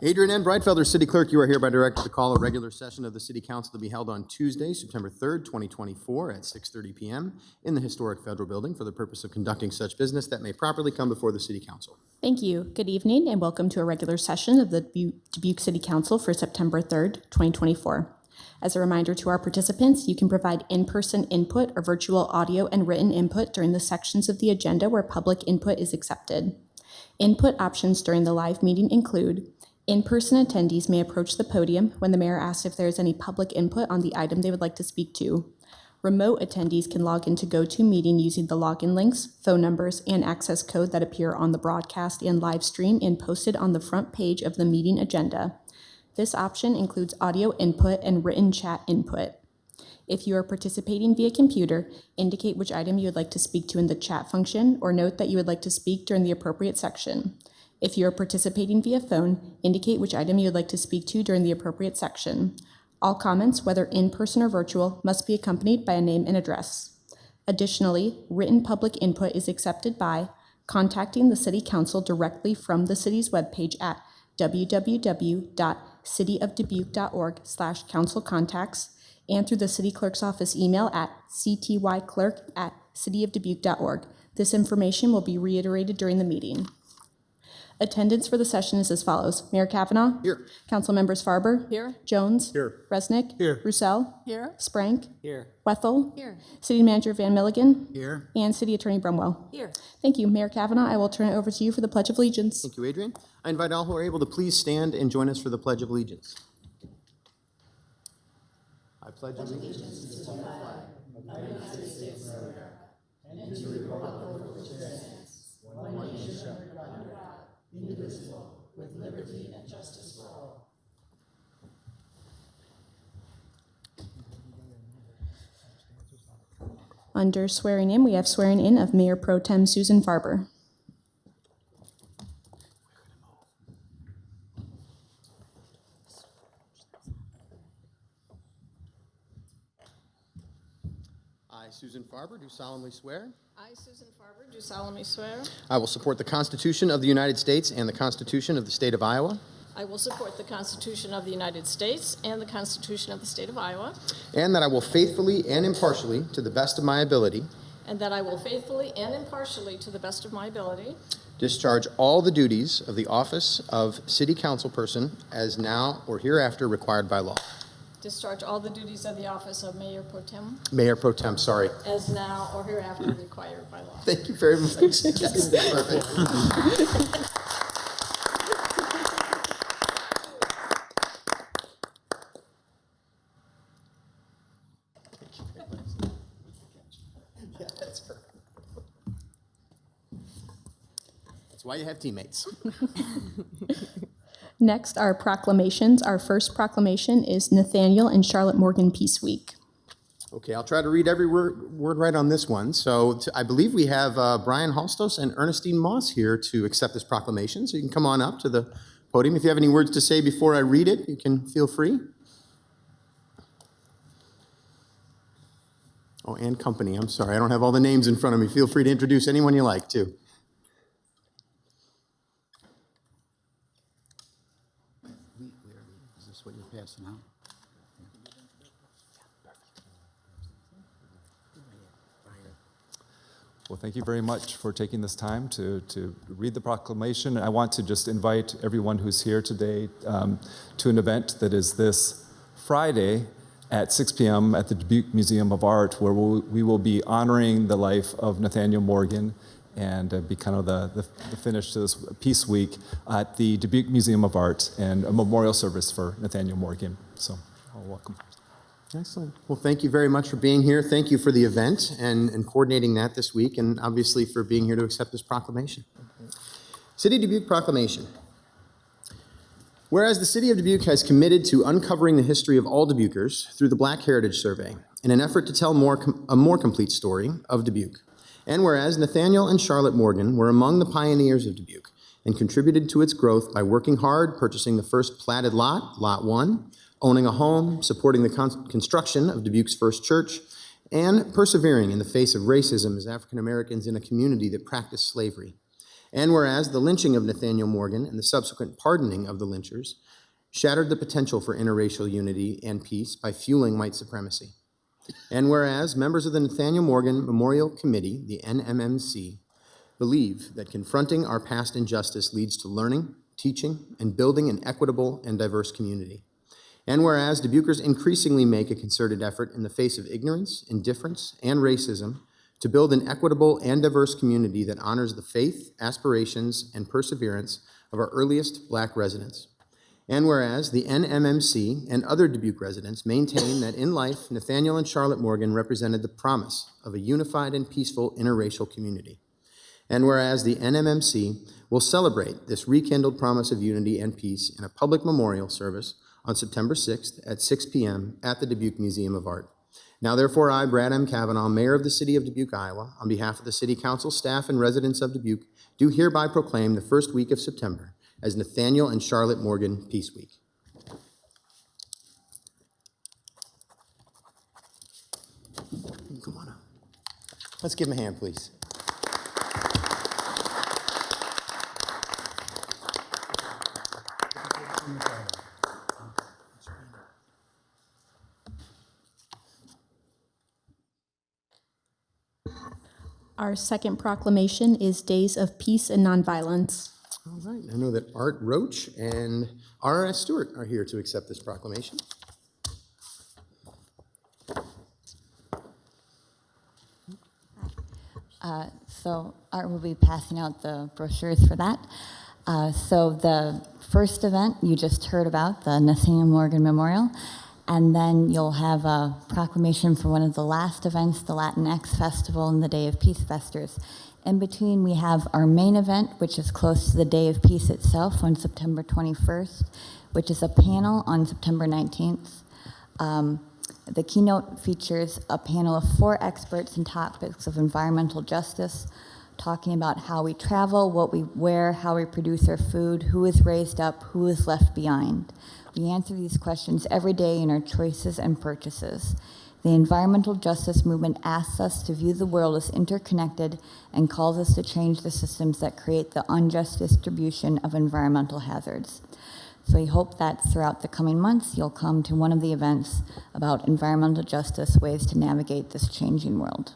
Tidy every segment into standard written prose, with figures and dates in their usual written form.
Adrian N. Breitfelder, City Clerk, you are hereby directed to call a regular session of the City Council to be held on Tuesday, September 3rd, 2024 at 6:30 p.m. in the historic Federal Building for the purpose of conducting such business that may properly come before the City Council. Thank you. Good evening and welcome to a regular session of the Dubuque City Council for September 3rd, 2024. As a reminder to our participants, you can provide in-person input or virtual audio and written input during the sections of the agenda where public input is accepted. Input options during the live meeting include: in-person attendees may approach the podium when the mayor asks if there is any public input on the item they would like to speak to. Remote attendees can log into GoToMeeting using the login links, phone numbers, and access code that appear on the broadcast and live stream and posted on the front page of the meeting agenda. This option includes audio input and written chat input. If you are participating via computer, indicate which item you would like to speak to in the chat function or note that you would like to speak during the appropriate section. If you are participating via phone, indicate which item you would like to speak to during the appropriate section. All comments, whether in person or virtual, must be accompanied by a name and address. Additionally, written public input is accepted by contacting the City Council directly from the city's webpage at www.cityofdubuque.org/councilcontacts and through the City Clerk's office email at ctyclerk@cityofdubuque.org. This information will be reiterated during the meeting. Attendance for the session is as follows: Mayor Kavanaugh. Here. Council members Farber. Here. Jones. Here. Resnick. Here. Roussel. Here. Sprank. Here. Wethel. Here. City Manager Van Milligan. Here. And City Attorney Brumwell. Here. Thank you. Mayor Kavanaugh, I will turn it over to you for the Pledge of Allegiance. Thank you, Adrian. I invite all who are able to please stand and join us for the Pledge of Allegiance. I pledge allegiance. Under swearing in, we have swearing in of Mayor Pro Tem Susan Farber. I, Susan Farber, do solemnly swear I, Susan Farber, do solemnly swear I will support the Constitution of the United States and the Constitution of the State of Iowa, I will support the Constitution of the United States and the Constitution of the State of Iowa, and that I will faithfully and impartially, to the best of my ability, and that I will faithfully and impartially, to the best of my ability, discharge all the duties of the office of City Councilperson as now or hereafter required by law. discharge all the duties of the office of Mayor Pro Tem Mayor Pro Tem, sorry. as now or hereafter required by law. Thank you very much. Yes, perfect. Yeah, that's perfect. That's why you have teammates. Next are proclamations. Our first proclamation is Nathaniel and Charlotte Morgan Peace Week. Okay, I'll try to read every word right on this one. So I believe we have Brian Halstos and Ernestine Moss here to accept this proclamation. So you can come on up to the podium. If you have any words to say before I read it, you can feel free. Oh, and company. I'm sorry. I don't have all the names in front of me. Feel free to introduce anyone you like, too. Is this what you're passing out? Well, thank you very much for taking this time to read the proclamation. I want to just invite everyone who's here today to an event that is this Friday at 6 p.m. at the Dubuque Museum of Art, where we will be honoring the life of Nathaniel Morgan and be kind of the finish to this Peace Week at the Dubuque Museum of Art, and a memorial service for Nathaniel Morgan. So, welcome. Excellent. Well, thank you very much for being here. Thank you for the event and coordinating that this week, and obviously for being here to accept this proclamation. City of Dubuque Proclamation. Whereas the City of Dubuque has committed to uncovering the history of all Dubuquers through the Black Heritage Survey in an effort to tell a more complete story of Dubuque. And whereas Nathaniel and Charlotte Morgan were among the pioneers of Dubuque and contributed to its growth by working hard, purchasing the first platted lot, Lot 1, owning a home, supporting the construction of Dubuque's first church, and persevering in the face of racism as African Americans in a community that practiced slavery. And whereas the lynching of Nathaniel Morgan and the subsequent pardoning of the lynchers shattered the potential for interracial unity and peace by fueling white supremacy. And whereas members of the Nathaniel Morgan Memorial Committee, the NMMC, believe that confronting our past injustice leads to learning, teaching, and building an equitable and diverse community. And whereas Dubuquers increasingly make a concerted effort in the face of ignorance, indifference, and racism to build an equitable and diverse community that honors the faith, aspirations, and perseverance of our earliest Black residents. And whereas the NMMC and other Dubuque residents maintain that in life, Nathaniel and Charlotte Morgan represented the promise of a unified and peaceful interracial community. And whereas the NMMC will celebrate this rekindled promise of unity and peace in a public memorial service on September 6th at 6 p.m. at the Dubuque Museum of Art. Now, therefore, I, Brad M. Kavanaugh, Mayor of the City of Dubuque, Iowa, on behalf of the City Council, staff, and residents of Dubuque, do hereby proclaim the first week of September as Nathaniel and Charlotte Morgan Peace Week. Come on up. Let's give him a hand, please. Our second proclamation is Days of Peace and Nonviolence. All right, I know that Art Roach and R.S. Stewart are here to accept this proclamation. So Art will be passing out the brochures for that. So the first event you just heard about, the Nathaniel Morgan Memorial, and then you'll have a proclamation for one of the last events, the Latinx Festival and the Day of Peace Festers. In between, we have our main event, which is close to the Day of Peace itself on September 21st, which is a panel on September 19th. The keynote features a panel of 4 experts in topics of environmental justice, talking about how we travel, what we wear, how we produce our food, who is raised up, who is left behind. We answer these questions every day in our choices and purchases. The environmental justice movement asks us to view the world as interconnected and calls us to change the systems that create the unjust distribution of environmental hazards. So we hope that throughout the coming months, you'll come to one of the events about environmental justice, ways to navigate this changing world.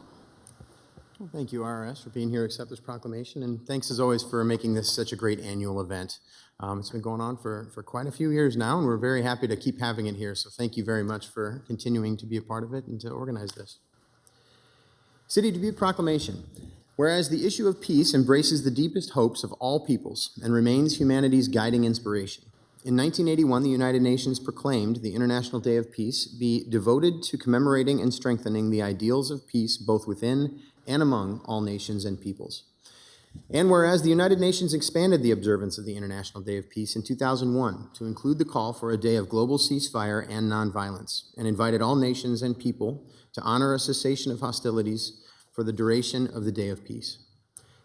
Well, thank you, RS, for being here to accept this proclamation, and thanks as always for making this such a great annual event. It's been going on for quite a few years now, and we're very happy to keep having it here, so thank you very much for continuing to be a part of it and to organize this. City of Dubuque Proclamation. Whereas the issue of peace embraces the deepest hopes of all peoples and remains humanity's guiding inspiration. In 1981, the United Nations proclaimed the International Day of Peace be devoted to commemorating and strengthening the ideals of peace both within and among all nations and peoples. And whereas the United Nations expanded the observance of the International Day of Peace in 2001 to include the call for a day of global ceasefire and nonviolence, and invited all nations and people to honor a cessation of hostilities for the duration of the Day of Peace.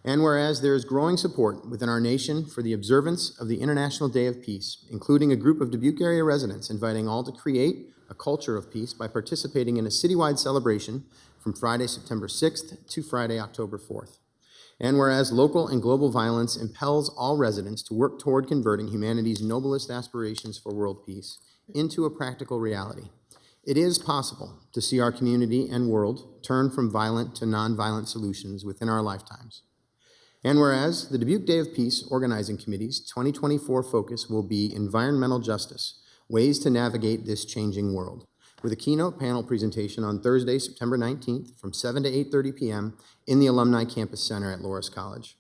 And whereas there is growing support within our nation for the observance of the International Day of Peace, including a group of Dubuque area residents inviting all to create a culture of peace by participating in a citywide celebration from Friday, September 6th to Friday, October 4th. And whereas local and global violence impels all residents to work toward converting humanity's noblest aspirations for world peace into a practical reality, it is possible to see our community and world turn from violent to nonviolent solutions within our lifetimes. And whereas the Dubuque Day of Peace Organizing Committee's 2024 focus will be environmental justice, ways to navigate this changing world, with a keynote panel presentation on Thursday, September 19th from 7 to 8:30 p.m. in the Alumni Campus Center at Loras College.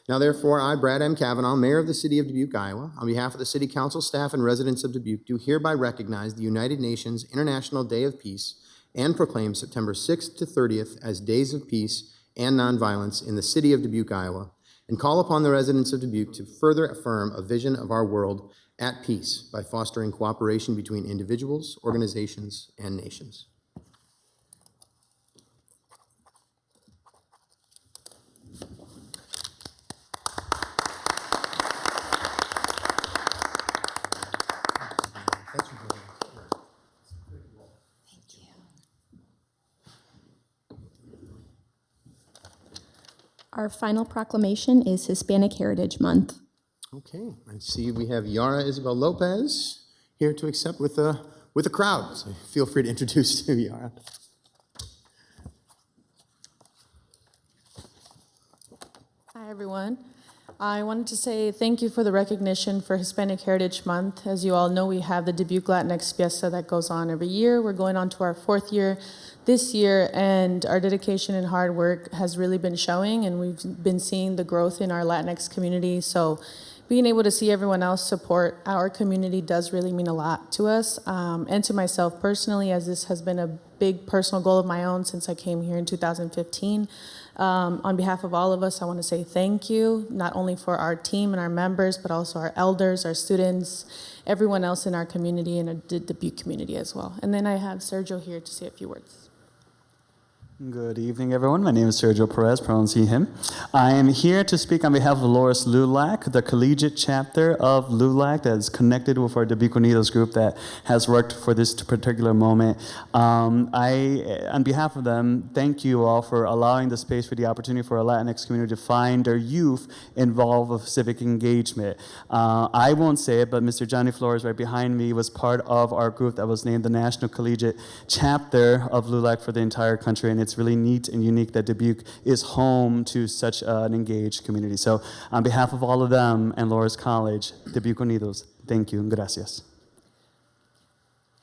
Now, therefore, I, Brad M. Kavanaugh, Mayor of the City of Dubuque, Iowa, on behalf of the City Council staff and residents of Dubuque, do hereby recognize the United Nations International Day of Peace and proclaim September 6th to 30th as Days of Peace and Nonviolence in the City of Dubuque, Iowa, and call upon the residents of Dubuque to further affirm a vision of our world at peace by fostering cooperation between individuals, organizations, and nations. Our final proclamation is Hispanic Heritage Month. Okay, I see we have Yara Isabel Lopez here to accept with a crowd. So feel free to introduce to Yara. Hi, everyone. I wanted to say thank you for the recognition for Hispanic Heritage Month. As you all know, we have the Dubuque Latinx Fiesta that goes on every year. We're going on to our 4th year this year, and our dedication and hard work has really been showing, and we've been seeing the growth in our Latinx community. So being able to see everyone else support our community does really mean a lot to us, and to myself personally, as this has been a big personal goal of my own since I came here in 2015. On behalf of all of us, I want to say thank you, not only for our team and our members, but also our elders, our students, everyone else in our community, and the Dubuque community as well. And then I have Sergio here to say a few words. Good evening, everyone. My name is Sergio Perez, pronouns he, him. I am here to speak on behalf of Loris LULAC, the collegiate chapter of LULAC that is connected with our Dubuque Unidos group that has worked for this particular moment. On behalf of them, thank you all for allowing the space for the opportunity for our Latinx community to find their youth involved with civic engagement. I won't say it, but Mr. Johnny Flores right behind me was part of our group that was named the National Collegiate Chapter of LULAC for the entire country, and it's really neat and unique that Dubuque is home to such an engaged community. So on behalf of all of them and Loris College, Dubuque Unidos, thank you and gracias.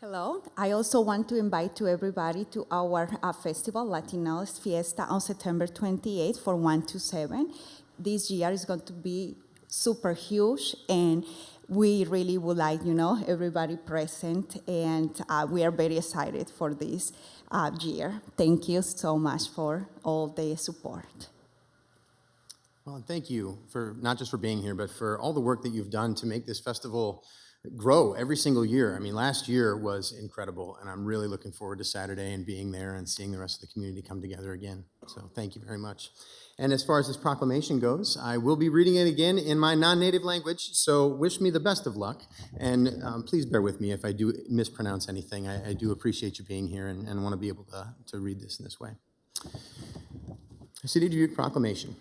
Hello. I also want to invite to everybody to our festival, Latinos Fiesta, on September 28th from 1 to 7. This year is going to be super huge, and we really would like, everybody present, and we are very excited for this year. Thank you so much for all the support. Well, and thank you for not just for being here, but for all the work that you've done to make this festival grow every single year. I mean, last year was incredible, and I'm really looking forward to Saturday and being there and seeing the rest of the community come together again. So thank you very much. And as far as this proclamation goes, I will be reading it again in my non-native language, so wish me the best of luck. And please bear with me if I do mispronounce anything. I do appreciate you being here and want to be able to read this in this way. City of Dubuque Proclamation.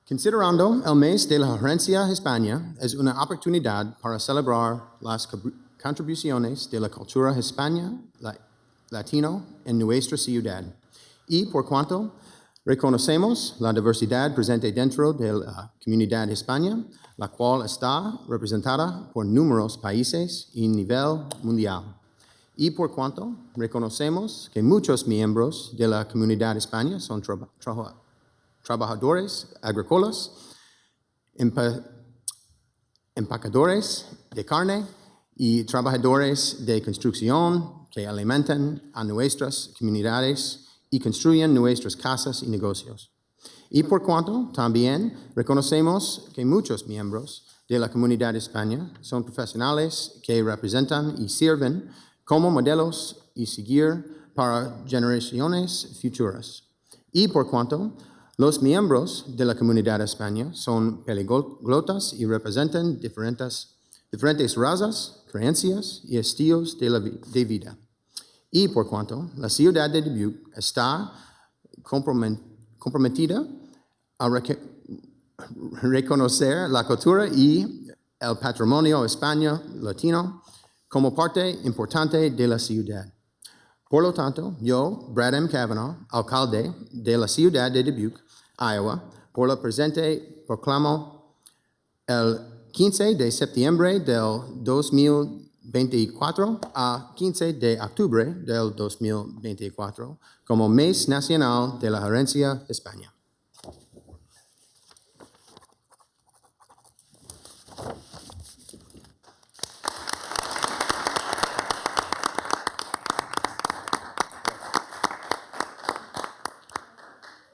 Considerando el mes de la herencia hispana es una oportunidad para celebrar las contribuciones de la cultura hispana latino en nuestra ciudad. Y por cuanto reconocemos la diversidad presente dentro de la comunidad hispana, la cual está representada por numerosos países y nivel mundial. Y por cuanto reconocemos que muchos miembros de la comunidad hispana son trabajadores agrícolas, empacadores de carne y trabajadores de construcción que alimentan a nuestras comunidades y construyen nuestras casas y negocios. Y por cuanto también reconocemos que muchos miembros de la comunidad hispana son profesionales que representan y sirven como modelos y seguir para generaciones futuras. Y por cuanto los miembros de la comunidad hispana son poliglotas y representan diferentes razas, creencias y estilos de vida. Y por cuanto la ciudad de Dubuque está comprometida a reconocer la cultura y el patrimonio hispano-latino como parte importante de la ciudad. Por lo tanto, yo, Brad M. Kavanaugh, alcalde de la ciudad de Dubuque, Iowa, por lo presente proclamo el 15 de septiembre del 2024 a 15 de octubre del 2024 como Mes Nacional de la Herencia Hispana.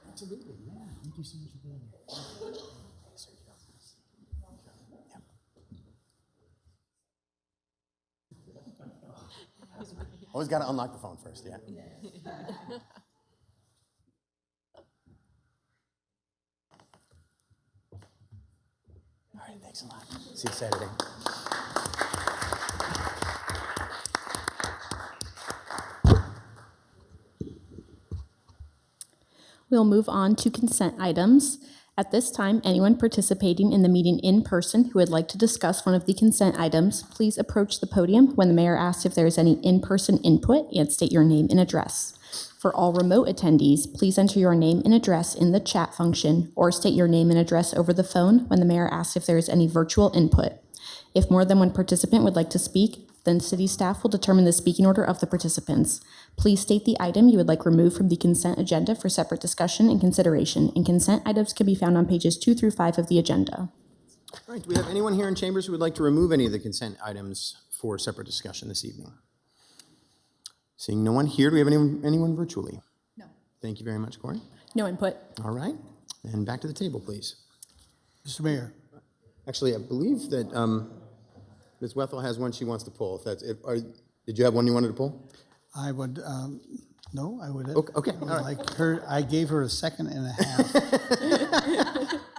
Absolutely, yeah. Thank you so much for being here. Always got to unlock the phone first, yeah. All right, thanks a lot. See you Saturday. We'll move on to consent items. At this time, anyone participating in the meeting in person who would like to discuss one of the consent items, please approach the podium when the mayor asks if there is any in-person input and state your name and address. For all remote attendees, please enter your name and address in the chat function or state your name and address over the phone when the mayor asks if there is any virtual input. If more than one participant would like to speak, then city staff will determine the speaking order of the participants. Please state the item you would like removed from the consent agenda for separate discussion and consideration, and consent items can be found on pages 2 through 5 of the agenda. All right, do we have anyone here in chambers who would like to remove any of the consent items for separate discussion this evening? Seeing no one here, do we have anyone virtually? No. Thank you very much, Corey. No input. All right, and back to the table, please. Mr. Mayor, Actually, I believe that Ms. Wethel has one she wants to pull. Did you have one you wanted to pull? I would, no, I would. Okay, I would all right. like her, I gave her a second and a half.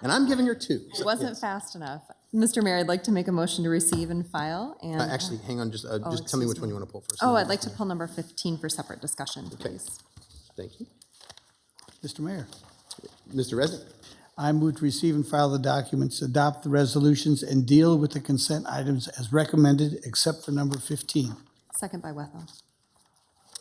And I'm giving her 2. It wasn't fast enough. Mr. Mayor, I'd like to make a motion to receive and file and. Actually, hang on, just tell me excuse which me. one you want to pull first. Oh, I'd like to pull number 15 for separate discussion, Okay. please. Thank you. Mr. Mayor, Mr. Resnick? I move to receive and file the documents, adopt the resolutions, and deal with the consent items as recommended, except for number 15. Second by Wethel.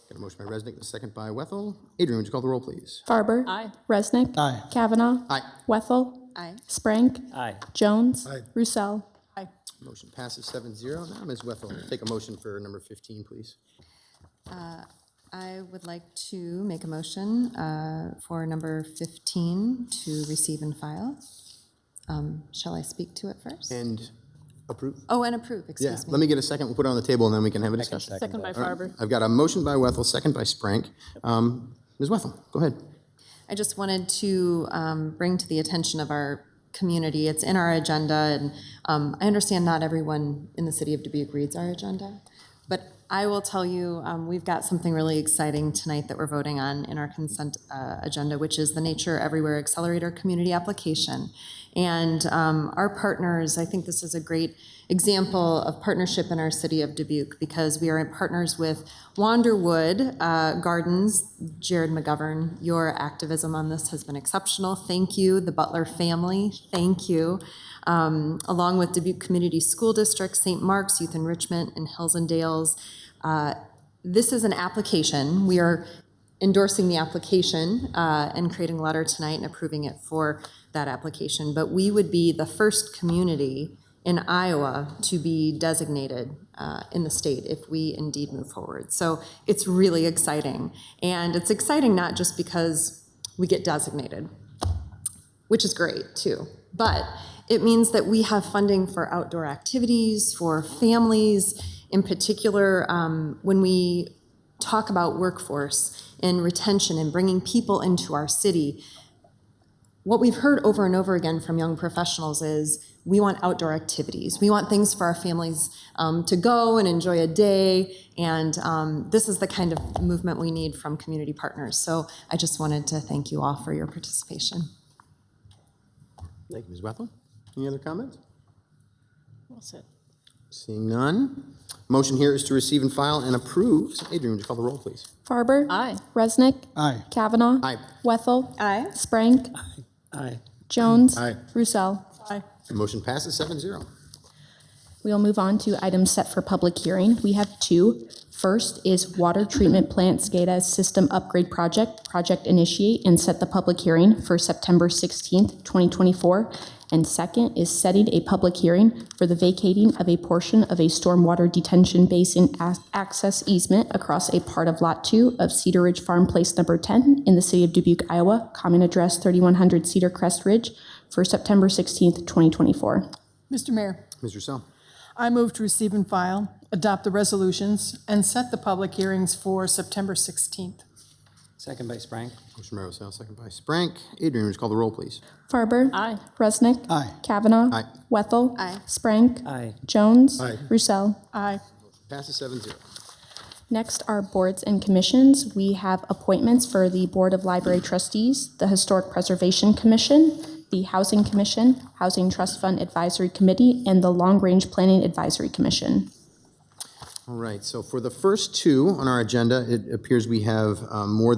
Got a motion by Resnick, a second by Wethel. Adrian, would you call the roll, please? Farber. Aye. Resnick. Aye. Kavanaugh. Aye. Wethel. Aye. Sprank. Aye. Jones. Aye. Roussel. Aye. Motion passes 7-0. Now, Ms. Wethel, take a motion for number 15, please. I would like to make a motion for number 15 to receive and file. Shall I speak to it first? And approve? Oh, and approve, Yeah, excuse me. let me get a second. We'll put it on the table, and then we can have a discussion. Second by Farber. I've got a motion by Wethel, second by Sprank. Ms. Wethel, go ahead. I just wanted to bring to the attention of our community, it's in our agenda, and I understand not everyone in the city of Dubuque reads our agenda, but I will tell you, we've got something really exciting tonight that we're voting on in our consent agenda, which is the Nature Everywhere Accelerator Community Application. And our partners, I think this is a great example of partnership in our city of Dubuque because we are partners with Wanderwood Gardens. Jared McGovern, your activism on this has been exceptional. Thank you. The Butler family, thank you. Along with Dubuque Community School District, St. Mark's, Youth Enrichment, and Hills and Dales. This is an application. We are endorsing the application and creating a letter tonight and approving it for that application. But we would be the first community in Iowa to be designated in the state if we indeed move forward. So it's really exciting. And it's exciting not just because we get designated, which is great too, but it means that we have funding for outdoor activities, for families. In particular, when we talk about workforce and retention and bringing people into our city, what we've heard over and over again from young professionals is we want outdoor activities. We want things for our families to go and enjoy a day, and this is the kind of movement we need from community partners. So I just wanted to thank you all for your participation. Thank you, Ms. Wethel. Any other comments? Well said. Seeing none. Motion here is to receive and file and approve. So Adrian, would you call the roll, please? Farber. Aye. Resnick. Aye. Kavanaugh. Aye. Wethel. Aye. Sprank. Aye. Jones. Aye. Roussel. Aye. The motion passes 7-0. We'll move on to items set for public hearing. We have 2. First is Water Treatment Plant SCADA System Upgrade Project. Project initiate and set the public hearing for September 16th, 2024. And second is setting a public hearing for the vacating of a portion of a stormwater detention basin access easement across a part of Lot 2 of Cedar Ridge Farm Place Number 10 in the city of Dubuque, Iowa, common address 3100 Cedar Crest Ridge for September 16th, 2024. Mr. Mayor, Ms. Roussel. I move to receive and file, adopt the resolutions, and set the public hearings for September 16th. Second by Sprank. Motion by Roussel, second by Sprank. Adrian, would you call the roll, please? Farber. Aye. Resnick. Aye. Kavanaugh. Aye. Wethel. Aye. Sprank. Aye. Jones. Aye. Roussel. Aye. Passes 7-0. Next are boards and commissions. We have appointments for the Board of Library Trustees, the Historic Preservation Commission, the Housing Commission, Housing Trust Fund Advisory Committee, and the Long Range Planning Advisory Commission. All right, so for the first two on our agenda, it appears we have more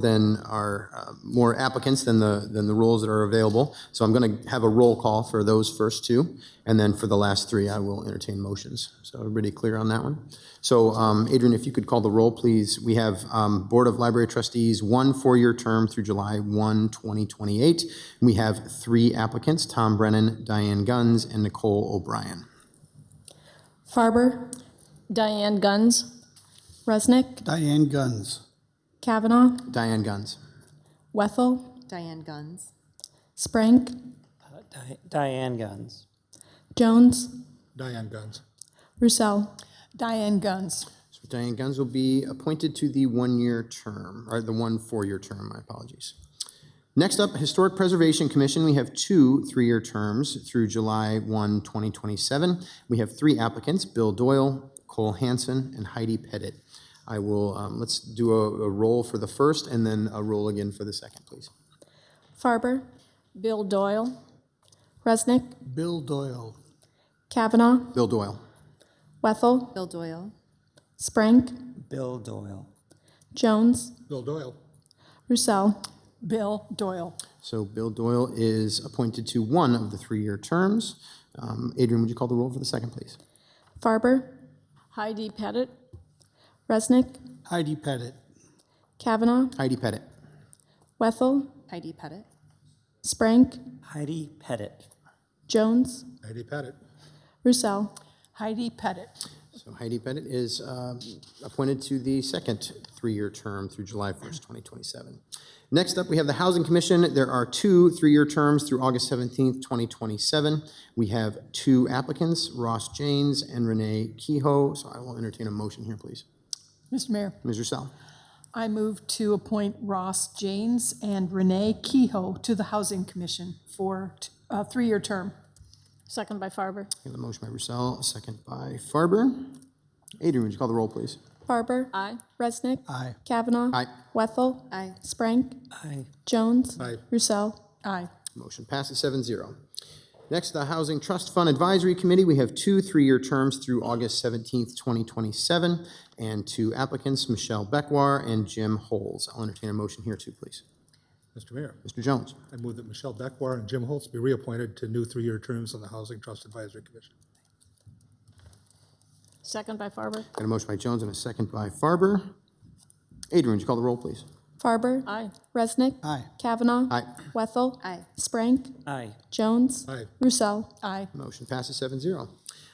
applicants than the roles that are available. So I'm going to have a roll call for those first two, and then for the last three, I will entertain motions. So everybody clear on that one? So Adrian, if you could call the roll, please. We have Board of Library Trustees, 1 4-year term through July 1, 2028. We have 3 applicants, Tom Brennan, Diane Guns, and Nicole O'Brien. Farber, Diane Guns. Resnick, Diane Guns. Kavanaugh, Diane Guns. Wethel, Diane Guns. Sprank, Diane Guns. Jones, Diane Guns. Roussel. Diane Guns. So Diane Guns will be appointed to the 1-year term, or the 1 4-year term, my apologies. Next up, Historic Preservation Commission, we have 2 3-year terms through July 1, 2027. We have 3 applicants, Bill Doyle, Cole Hansen, and Heidi Pettit. I will, let's do a roll for the first and then a roll again for the second, please. Farber, Bill Doyle. Resnick, Bill Doyle. Kavanaugh, Bill Doyle. Wethel, Bill Doyle. Sprank, Bill Doyle. Jones, Bill Doyle. Roussel. Bill Doyle. So Bill Doyle is appointed to 1 of the 3-year terms. Adrian, would you call the roll for the second, please? Farber, Heidi Pettit. Resnick, Heidi Pettit. Kavanaugh, Heidi Pettit. Wethel, Heidi Pettit. Sprank, Heidi Pettit. Jones, Heidi Pettit. Roussel. Heidi Pettit. So Heidi Pettit is appointed to the second 3-year term through July 1st, 2027. Next up, we have the Housing Commission. There are 2 3-year terms through August 17th, 2027. We have 2 applicants, Ross Janes and Renee Kehoe. So I will entertain a motion here, please. Mr. Mayor, Ms. Roussel. I move to appoint Ross Janes and Renee Kehoe to the Housing Commission for a 3-year term. Second by Farber. We have a motion by Roussel, a second by Farber. Adrian, would you call the roll, please? Farber, Aye. Resnick, Aye. Kavanaugh, Aye. Wethel, Aye. Sprank, Aye. Jones, Aye. Roussel. Aye. Motion passes 7-0. Next, the Housing Trust Fund Advisory Committee. We have 2 3-year terms through August 17th, 2027, and 2 applicants, Michelle Beckwar and Jim Holes. I'll entertain a motion here too, please. Mr. Mayor, Mr. Jones. I move that Michelle Beckwar and Jim Holtz be reappointed to new 3-year terms on the Housing Trust Advisory Commission. Second by Farber. Got a motion by Jones and a second by Farber. Adrian, would you call the roll, please? Farber, Aye. Resnick, Aye. Kavanaugh, Aye. Wethel, Aye. Sprank, Aye. Jones, Aye. Roussel. Aye. Motion passes 7-0.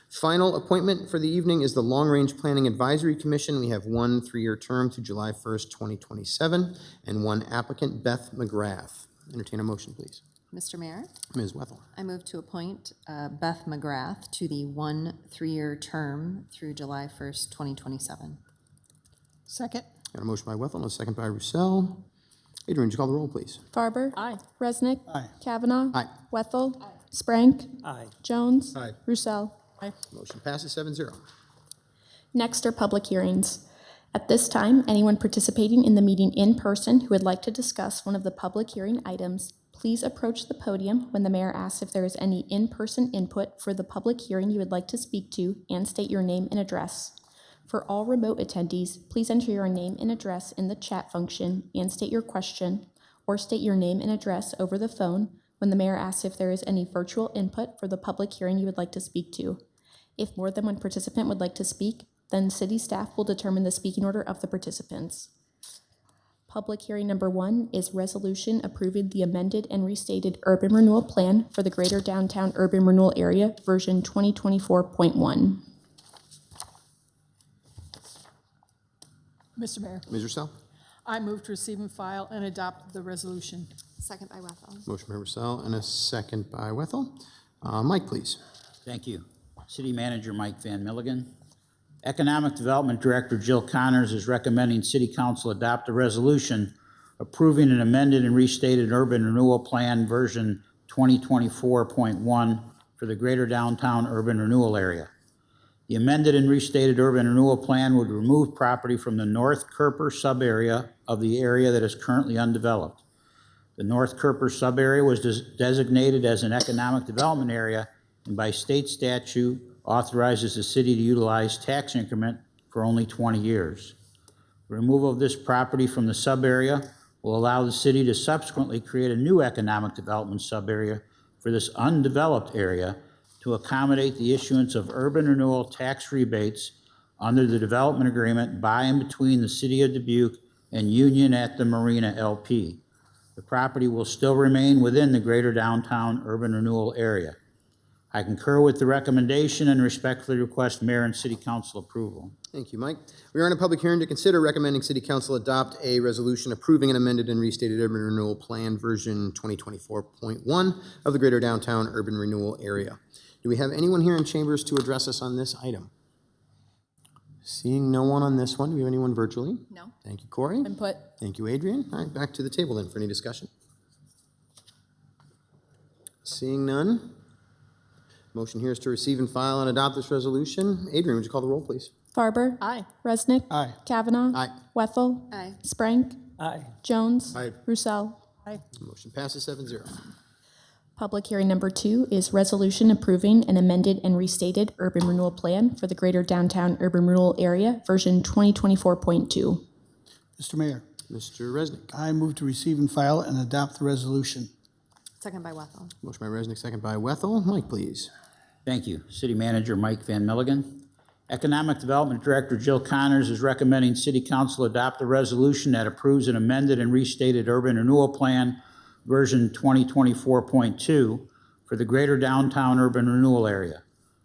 Final appointment for the evening is the Long Range Planning Advisory Commission. We have 1 3-year term through July 1st, 2027, and 1 applicant, Beth McGrath. Entertain a motion, please. Mr. Mayor, Ms. Wethel. I move to appoint Beth McGrath to the 1 3-year term through July 1st, 2027. Second. Got a motion by Wethel and a second by Roussel. Adrian, would you call the roll, please? Farber, Aye. Resnick, Aye. Kavanaugh, Aye. Wethel, Sprank, Aye. Jones, Aye. Roussel. Aye. Motion passes 7-0. Next are public hearings. At this time, anyone participating in the meeting in person who would like to discuss one of the public hearing items, please approach the podium when the mayor asks if there is any in-person input for the public hearing you would like to speak to, and state your name and address. For all remote attendees, please enter your name and address in the chat function and state your question, or state your name and address over the phone when the mayor asks if there is any virtual input for the public hearing you would like to speak to. If more than one participant would like to speak, then city staff will determine the speaking order of the participants. Public hearing number 1 is resolution approving the amended and restated urban renewal plan for the Greater Downtown Urban Renewal Area, version 2024.1. Mr. Mayor, Ms. Roussel. I move to receive and file and adopt the resolution. Second by Wethel. Motion by Roussel and a second by Wethel. Mike, please. Thank you. City Manager Mike Van Milligan. Economic Development Director Jill Connors is recommending City Council adopt a resolution approving an amended and restated urban renewal plan version 2024.1 for the Greater Downtown Urban Renewal Area. The amended and restated urban renewal plan would remove property from the North Kerper subarea of the area that is currently undeveloped. The North Kerper subarea was designated as an economic development area and by state statute authorizes the city to utilize tax increment for only 20 years. Removal of this property from the sub-area will allow the city to subsequently create a new economic development sub-area for this undeveloped area to accommodate the issuance of urban renewal tax rebates under the development agreement by and between the City of Dubuque and Union at the Marina LP. The property will still remain within the greater downtown urban renewal area. I concur with the recommendation and respectfully request mayor and city council approval. Thank you, Mike. We are in a public hearing to consider recommending City Council adopt a resolution approving an amended and restated urban renewal plan version 2024.1 of the Greater Downtown Urban Renewal Area. Do we have anyone here in chambers to address us on this item? Seeing no one on this one, do we have anyone virtually? No. Thank you, Corey. Input. Thank you, Adrian. All right, back to the table then for any discussion. Seeing none. Motion here is to receive and file and adopt this resolution. Adrian, would you call the roll, please? Farber. Aye. Resnick. Aye. Kavanaugh. Aye. Wethel. Aye. Sprank. Aye. Jones. Aye. Roussel. Motion passes 7-0. Public hearing number 2 is resolution approving an amended and restated urban renewal plan for the Greater Downtown Urban Renewal Area, version 2024.2. Mr. Mayor, Mr. Resnick. I move to receive and file and adopt the resolution. Second by Wethel. Motion by Resnick, second by Wethel. Mike, please. Thank you. City Manager Mike Van Milligan. Economic Development Director Jill Connors is recommending City Council adopt a resolution that approves an amended and restated urban renewal plan, version 2024.2, for the Greater Downtown Urban Renewal Area.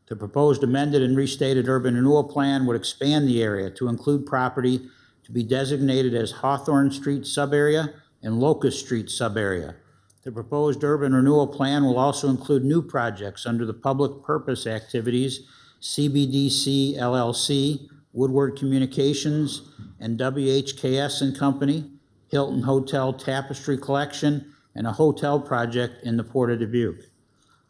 The proposed amended and restated urban renewal plan would expand the area to include property to be designated as Hawthorne Street Subarea and Locust Street Subarea. The proposed urban renewal plan will also include new projects under the Public Purpose Activities, CBDC LLC, Woodward Communications, and WHKS and Company, Hilton Hotel Tapestry Collection, and a hotel project in the Port of Dubuque.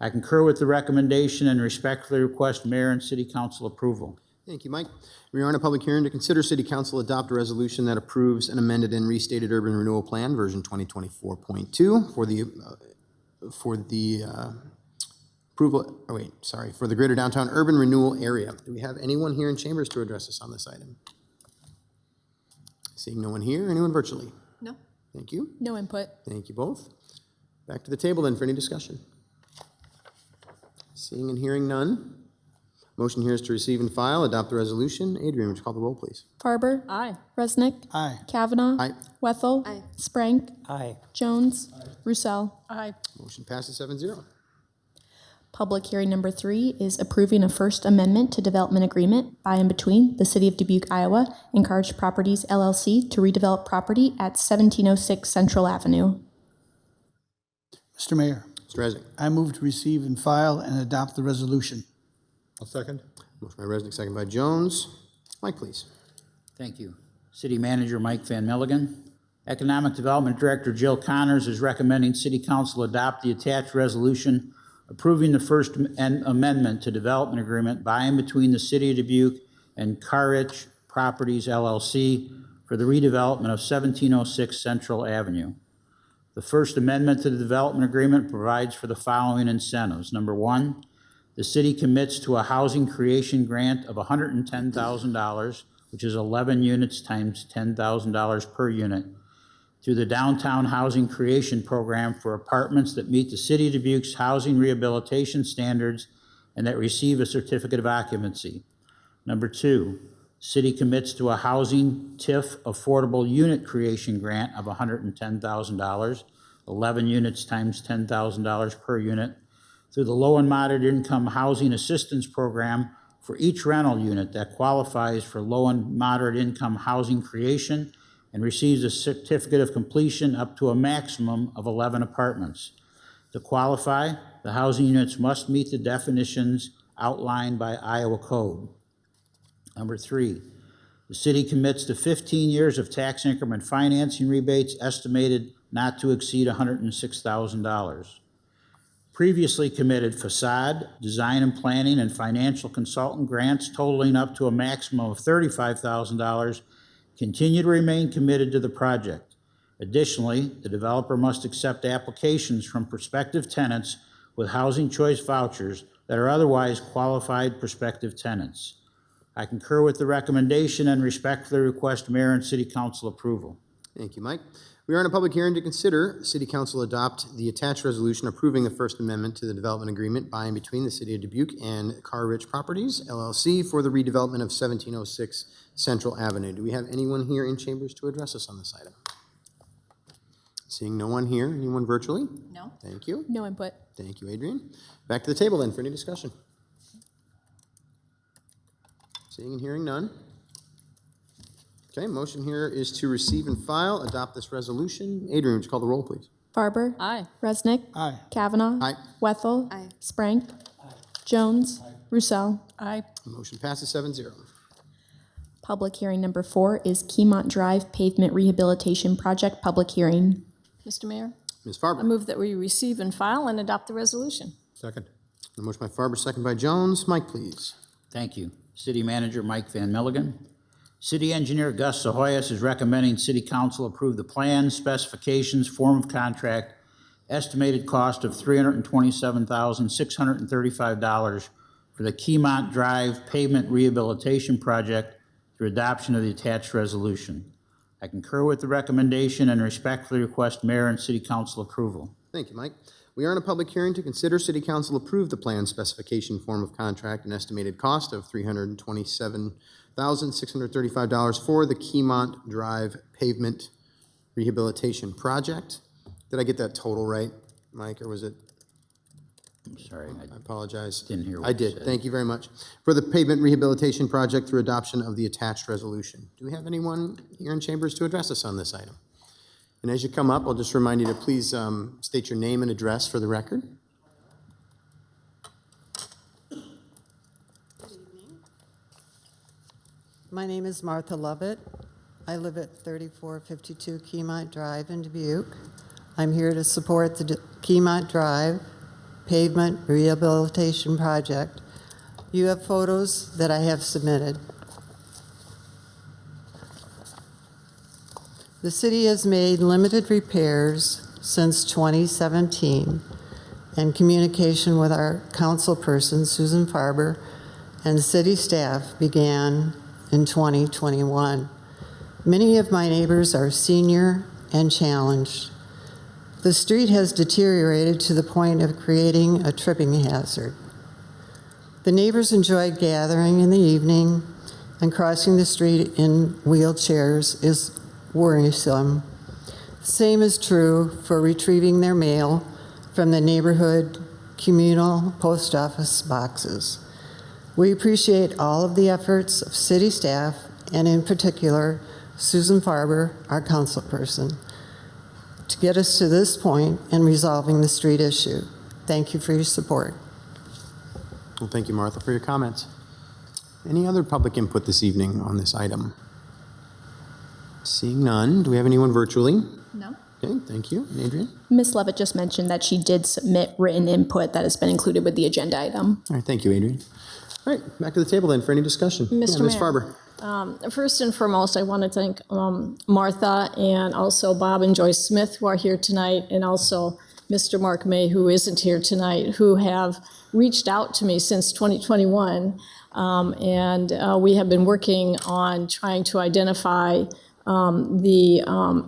I concur with the recommendation and respectfully request mayor and city council approval. Thank you, Mike. We are in a public hearing to consider City Council adopt a resolution that approves an amended and restated urban renewal plan, version 2024.2, for the approval, for the Greater Downtown Urban Renewal Area. Do we have anyone here in chambers to address us on this item? Seeing no one here, anyone virtually? No. Thank you. No input. Thank you both. Back to the table then for any discussion. Seeing and hearing none. Motion here is to receive and file, adopt the resolution. Adrian, would you call the roll, please? Farber. Aye. Resnick. Aye. Kavanaugh. Aye. Wethel. Aye. Sprank. Aye. Jones. Roussel. Aye. Motion passes 7-0. Public hearing number 3 is approving a first amendment to development agreement by and between the City of Dubuque, Iowa, and Carge Properties LLC to redevelop property at 1706 Central Avenue. Mr. Mayor, Mr. Resnick. I move to receive and file and adopt the resolution. I'll second. Motion by Resnick, second by Jones. Mike, please. Thank you. City Manager Mike Van Milligan. Economic Development Director Jill Connors is recommending City Council adopt the attached resolution approving the first amendment to development agreement by and between the City of Dubuque and Carge Properties LLC for the redevelopment of 1706 Central Avenue. The first amendment to the development agreement provides for the following incentives. Number 1, the city commits to a housing creation grant of $110,000, which is 11 units times $10,000 per unit, through the Downtown Housing Creation Program for apartments that meet the City of Dubuque's housing rehabilitation standards and that receive a certificate of occupancy. Number 2, city commits to a housing TIF affordable unit creation grant of $110,000, 11 units times $10,000 per unit, through the Low and Moderate Income Housing Assistance Program for each rental unit that qualifies for low and moderate income housing creation and receives a certificate of completion up to a maximum of 11 apartments. To qualify, the housing units must meet the definitions outlined by Iowa Code. Number 3, the city commits to 15 years of tax increment financing rebates estimated not to exceed $106,000. Previously committed facade, design and planning, and financial consultant grants totaling up to a maximum of $35,000 continue to remain committed to the project. Additionally, the developer must accept applications from prospective tenants with housing choice vouchers that are otherwise qualified prospective tenants. I concur with the recommendation and respectfully request mayor and city council approval. Thank you, Mike. We are in a public hearing to consider City Council adopt the attached resolution approving the First Amendment to the development agreement by and between the City of Dubuque and Car Rich Properties, LLC, for the redevelopment of 1706 Central Avenue. Do we have anyone here in chambers to address us on this item? Seeing no one here, anyone virtually? No. Thank you. No input. Thank you, Adrian. Back to the table then for any discussion. Seeing and hearing none. Okay, motion here is to receive and file, adopt this resolution. Adrian, would you call the roll, please? Farber. Aye. Resnick. Aye. Kavanaugh. Aye. Wethel. Aye. Sprank. Jones. Roussel. Aye. Motion passes 7-0. Public hearing number 4 is Keymont Drive Pavement Rehabilitation Project public hearing. Mr. Mayor, Ms. I Farber. move that we receive and file and adopt the resolution. Second. A motion by Farber, second by Jones. Mike, please. Thank you. City Manager Mike Van Milligan. City Engineer Gus Sahoyas is recommending City Council approve the plan, specifications, form of contract, estimated cost of $327,635 for the Keymont Drive Pavement Rehabilitation Project through adoption of the attached resolution. I concur with the recommendation and respectfully request mayor and city council approval. Thank you, Mike. We are in a public hearing to consider City Council approve the plan, specification, form of contract, and estimated cost of $327,635 for the Keymont Drive Pavement Rehabilitation Project. Did I get that total right, Mike, or was it? I'm sorry, I apologize. Didn't hear what I you did. said. Thank you very much. For the pavement rehabilitation project through adoption of the attached resolution. Do we have anyone here in chambers to address us on this item? And as you come up, I'll just remind you to please state your name and address for the record. My name is Martha Lovett. I live at 3452 Keymont Drive in Dubuque. I'm here to support the Keymont Drive Pavement Rehabilitation Project. You have photos that I have submitted. The city has made limited repairs since 2017, and communication with our councilperson, Susan Farber, and city staff began in 2021. Many of my neighbors are senior and challenged. The street has deteriorated to the point of creating a tripping hazard. The neighbors enjoy gathering in the evening, and crossing the street in wheelchairs is worrisome. Same is true for retrieving their mail from the neighborhood communal post office boxes. We appreciate all of the efforts of city staff, and in particular, Susan Farber, our councilperson, to get us to this point in resolving the street issue. Thank you for your support. Well, thank you, Martha, for your comments. Any other public input this evening on this item? Seeing none, do we have anyone virtually? No. Okay, thank you. And Adrian? Ms. Levitt just mentioned that she did submit written input that has been included with the agenda item. All right, thank you, Adrian. All right, back to the table then for any discussion. Mr. Ms. Mayor. Farber. First and foremost, I want to thank Martha and also Bob and Joyce Smith, who are here tonight, and also Mr. Mark May, who isn't here tonight, who have reached out to me since 2021. We have been working on trying to identify the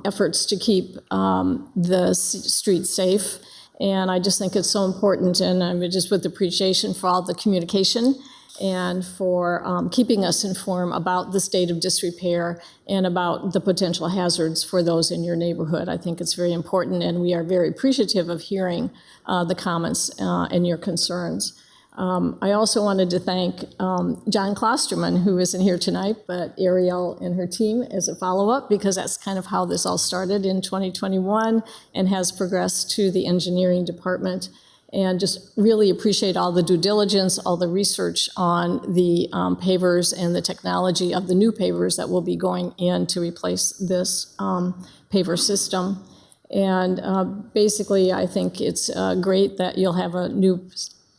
efforts to keep the street safe. And I just think it's so important, and I'm just with appreciation for all the communication and for keeping us informed about the state of disrepair and about the potential hazards for those in your neighborhood. I think it's very important, and we are very appreciative of hearing the comments and your concerns. I also wanted to thank John Klosterman, who isn't here tonight, but Ariel and her team as a follow-up, because that's kind of how this all started in 2021 and has progressed to the engineering department. And just really appreciate all the due diligence, all the research on the pavers and the technology of the new pavers that will be going in to replace this paver system. And basically, I think it's great that you'll have a new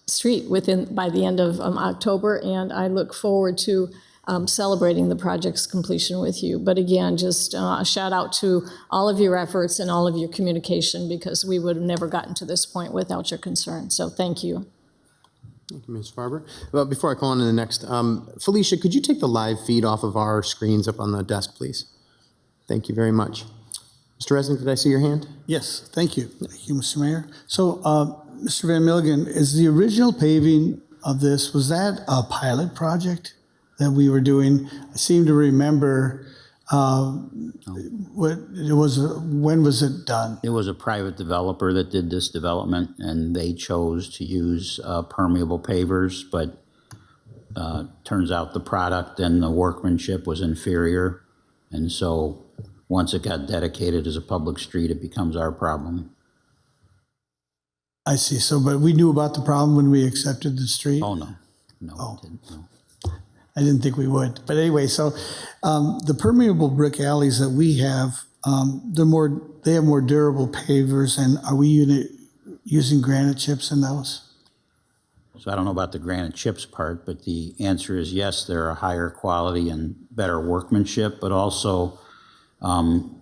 street by the end of October, and I look forward to celebrating the project's completion with you. But again, just a shout out to all of your efforts and all of your communication, because we would have never gotten to this point without your concern. So thank you. Thank you, Ms. Farber. Well, before I call on to the next, Felicia, could you take the live feed off of our screens up on the desk, please? Thank you very much. Mr. Resnick, did I see your hand? Yes, thank you. Thank you, Mr. Mayor. So, Mr. Van Milligan, is the original paving of this, was that a pilot project that we were doing? I seem to remember when was it done? It was a private developer that did this development, and they chose to use permeable pavers, but turns out the product and the workmanship was inferior. And so once it got dedicated as a public street, it becomes our problem. I see. So, but we knew about the problem when we accepted the street? Oh, no. No, we didn't, no. I didn't think we would. But anyway, so the permeable brick alleys that we have, they have more durable pavers, and are we using granite chips in those? So I don't know about the granite chips part, but the answer is yes, they're a higher quality and better workmanship, but also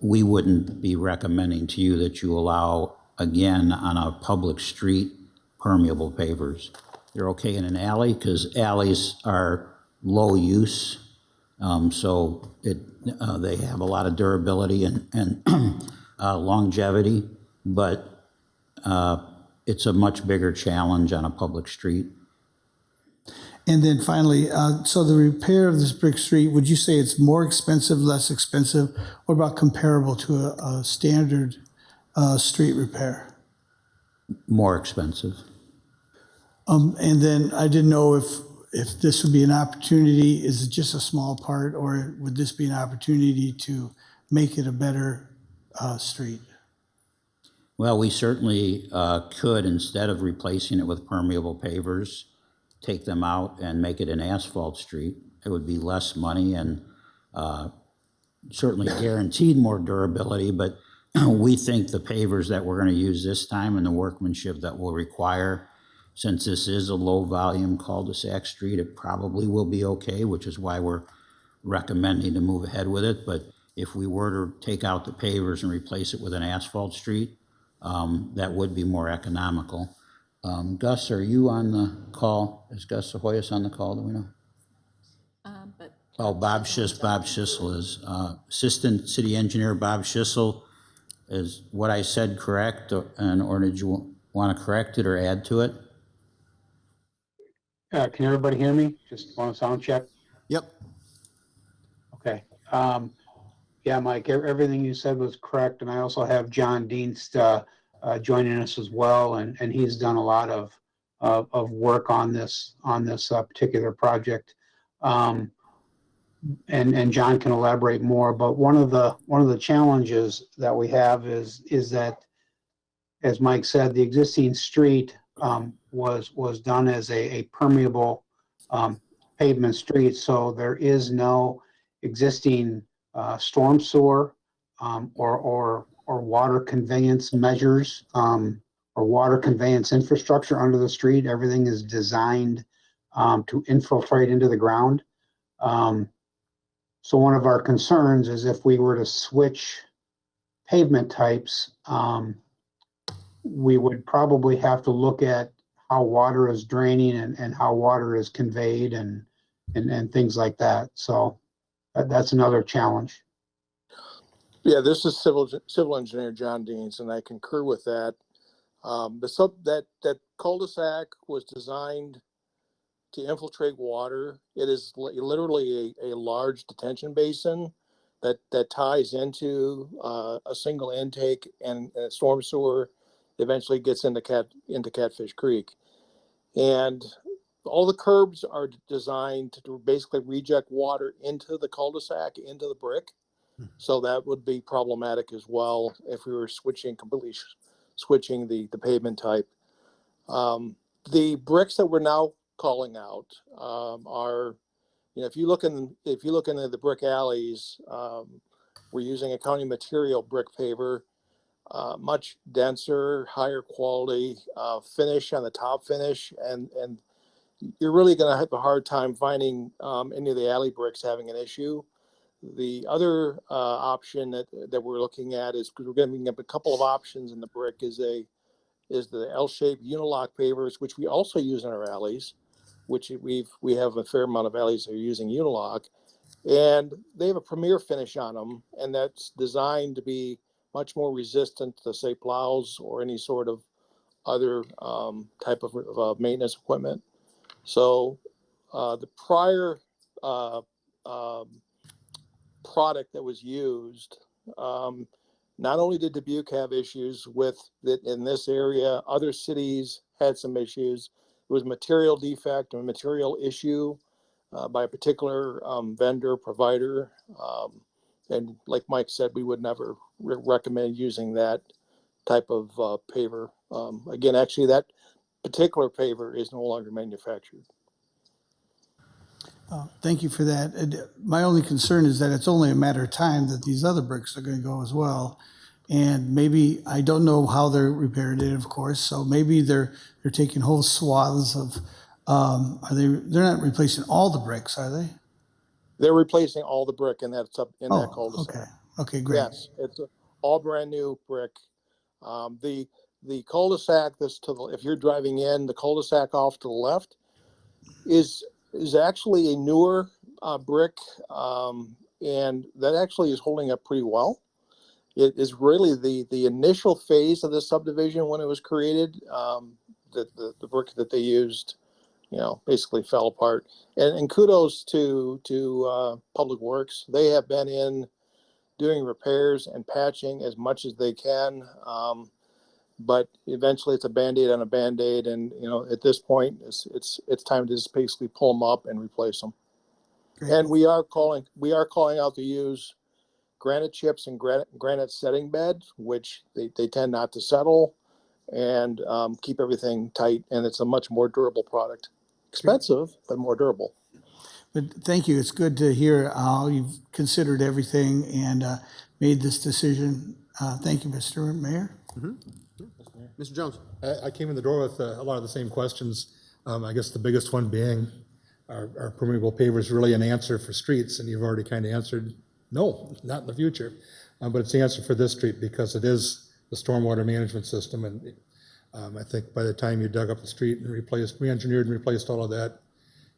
we wouldn't be recommending to you that you allow, again, on a public street, permeable pavers. You're okay in an alley because alleys are low use, so they have a lot of durability and longevity, but it's a much bigger challenge on a public street. And then finally, so the repair of this brick street, would you say it's more expensive, less expensive? What about comparable to a standard street repair? More expensive. And then I didn't know if this would be an opportunity. Is it just a small part, or would this be an opportunity to make it a better street? Well, we certainly could, instead of replacing it with permeable pavers, take them out and make it an asphalt street. It would be less money and certainly guaranteed more durability, but we think the pavers that we're going to use this time and the workmanship that we'll require, since this is a low-volume cul-de-sac street, it probably will be okay, which is why we're recommending to move ahead with it. But if we were to take out the pavers and replace it with an asphalt street, that would be more economical. Gus, are you on the call? Is Gus Ahoyas on the call? Do we know? Bob Schissel is. Assistant City Engineer Bob Schissel, is what I said correct, or did you want to correct it or add to it? Can everybody hear me? Just want to sound check. Yep. Okay. Yeah, Mike, everything you said was correct. And I also have John Dienst joining us as well. And he's done a lot of work on this particular project. And John can elaborate more, but one of the challenges that we have is that, as Mike said, the existing street was done as a permeable pavement street, so there is no existing storm sewer or water conveyance measures or water conveyance infrastructure under the street. Everything is designed to infiltrate into the ground. So one of our concerns is if we were to switch pavement types, we would probably have to look at how water is draining and how water is conveyed and things like that. So that's another challenge. Yeah, this is civil engineer John Deans, and I concur with that. That cul-de-sac was designed to infiltrate water. It is literally a large detention basin that ties into a single intake and a storm sewer. Eventually gets into Catfish Creek, and all the curbs are designed to basically reject water into the cul-de-sac, into the brick. So that would be problematic as well if we were completely switching the pavement type. The bricks that we're now calling out are, if you look into the brick alleys, we're using a county material brick paver. Much denser, higher quality finish on the top finish, and you're really going to have a hard time finding any of the alley bricks having an issue. The other option that we're looking at is, because we're going to have a couple of options in the brick, is a is the L-shaped unilock pavers, which we also use in our alleys, which we have a fair amount of alleys that are using unilock, and they have a premier finish on them, and that's designed to be much more resistant to, say, plows or any sort of other type of maintenance equipment. So the prior product that was used, not only did Dubuque have issues with it in this area, other cities had some issues. It was material defect or material issue by a particular vendor, provider. And like Mike said, we would never recommend using that type of paver. Again, actually, that particular paver is no longer manufactured. Thank you for that. My only concern is that it's only a matter of time that these other bricks are going to go as well. And maybe, I don't know how they're repaired, of course, so maybe they're taking whole swaths of, they're not replacing all the bricks, are they? They're replacing all the brick in that that cul-de-sac. Okay. Okay, great. Yes, it's all brand new brick. The cul-de-sac that's if you're driving in, the cul-de-sac off to the left is actually a newer brick, and that actually is holding up pretty well. It is really the initial phase of the subdivision when it was created. The brick that they used, basically fell apart. And kudos to Public Works. They have been in doing repairs and patching as much as they can. But eventually it's a Band-Aid on a Band-Aid. And, at this point it's time to just basically pull them up and replace them. Great. And we are calling out to use granite chips and granite setting bed, which they tend not to settle and keep everything tight. And it's a much more durable product. Expensive, but more durable. But thank you. It's good to hear how you've considered everything and made this decision. Thank you, Mr. Mayor. Mm-hmm. Mr. Jones. I came in the door with a lot of the same questions. I guess the biggest one being, are permeable pavers really an answer for streets? And you've already kind of answered, no, not in the future. But it's the answer for this street because it is the stormwater management system. And I think by the time you dug up the street and re-engineered and replaced all of that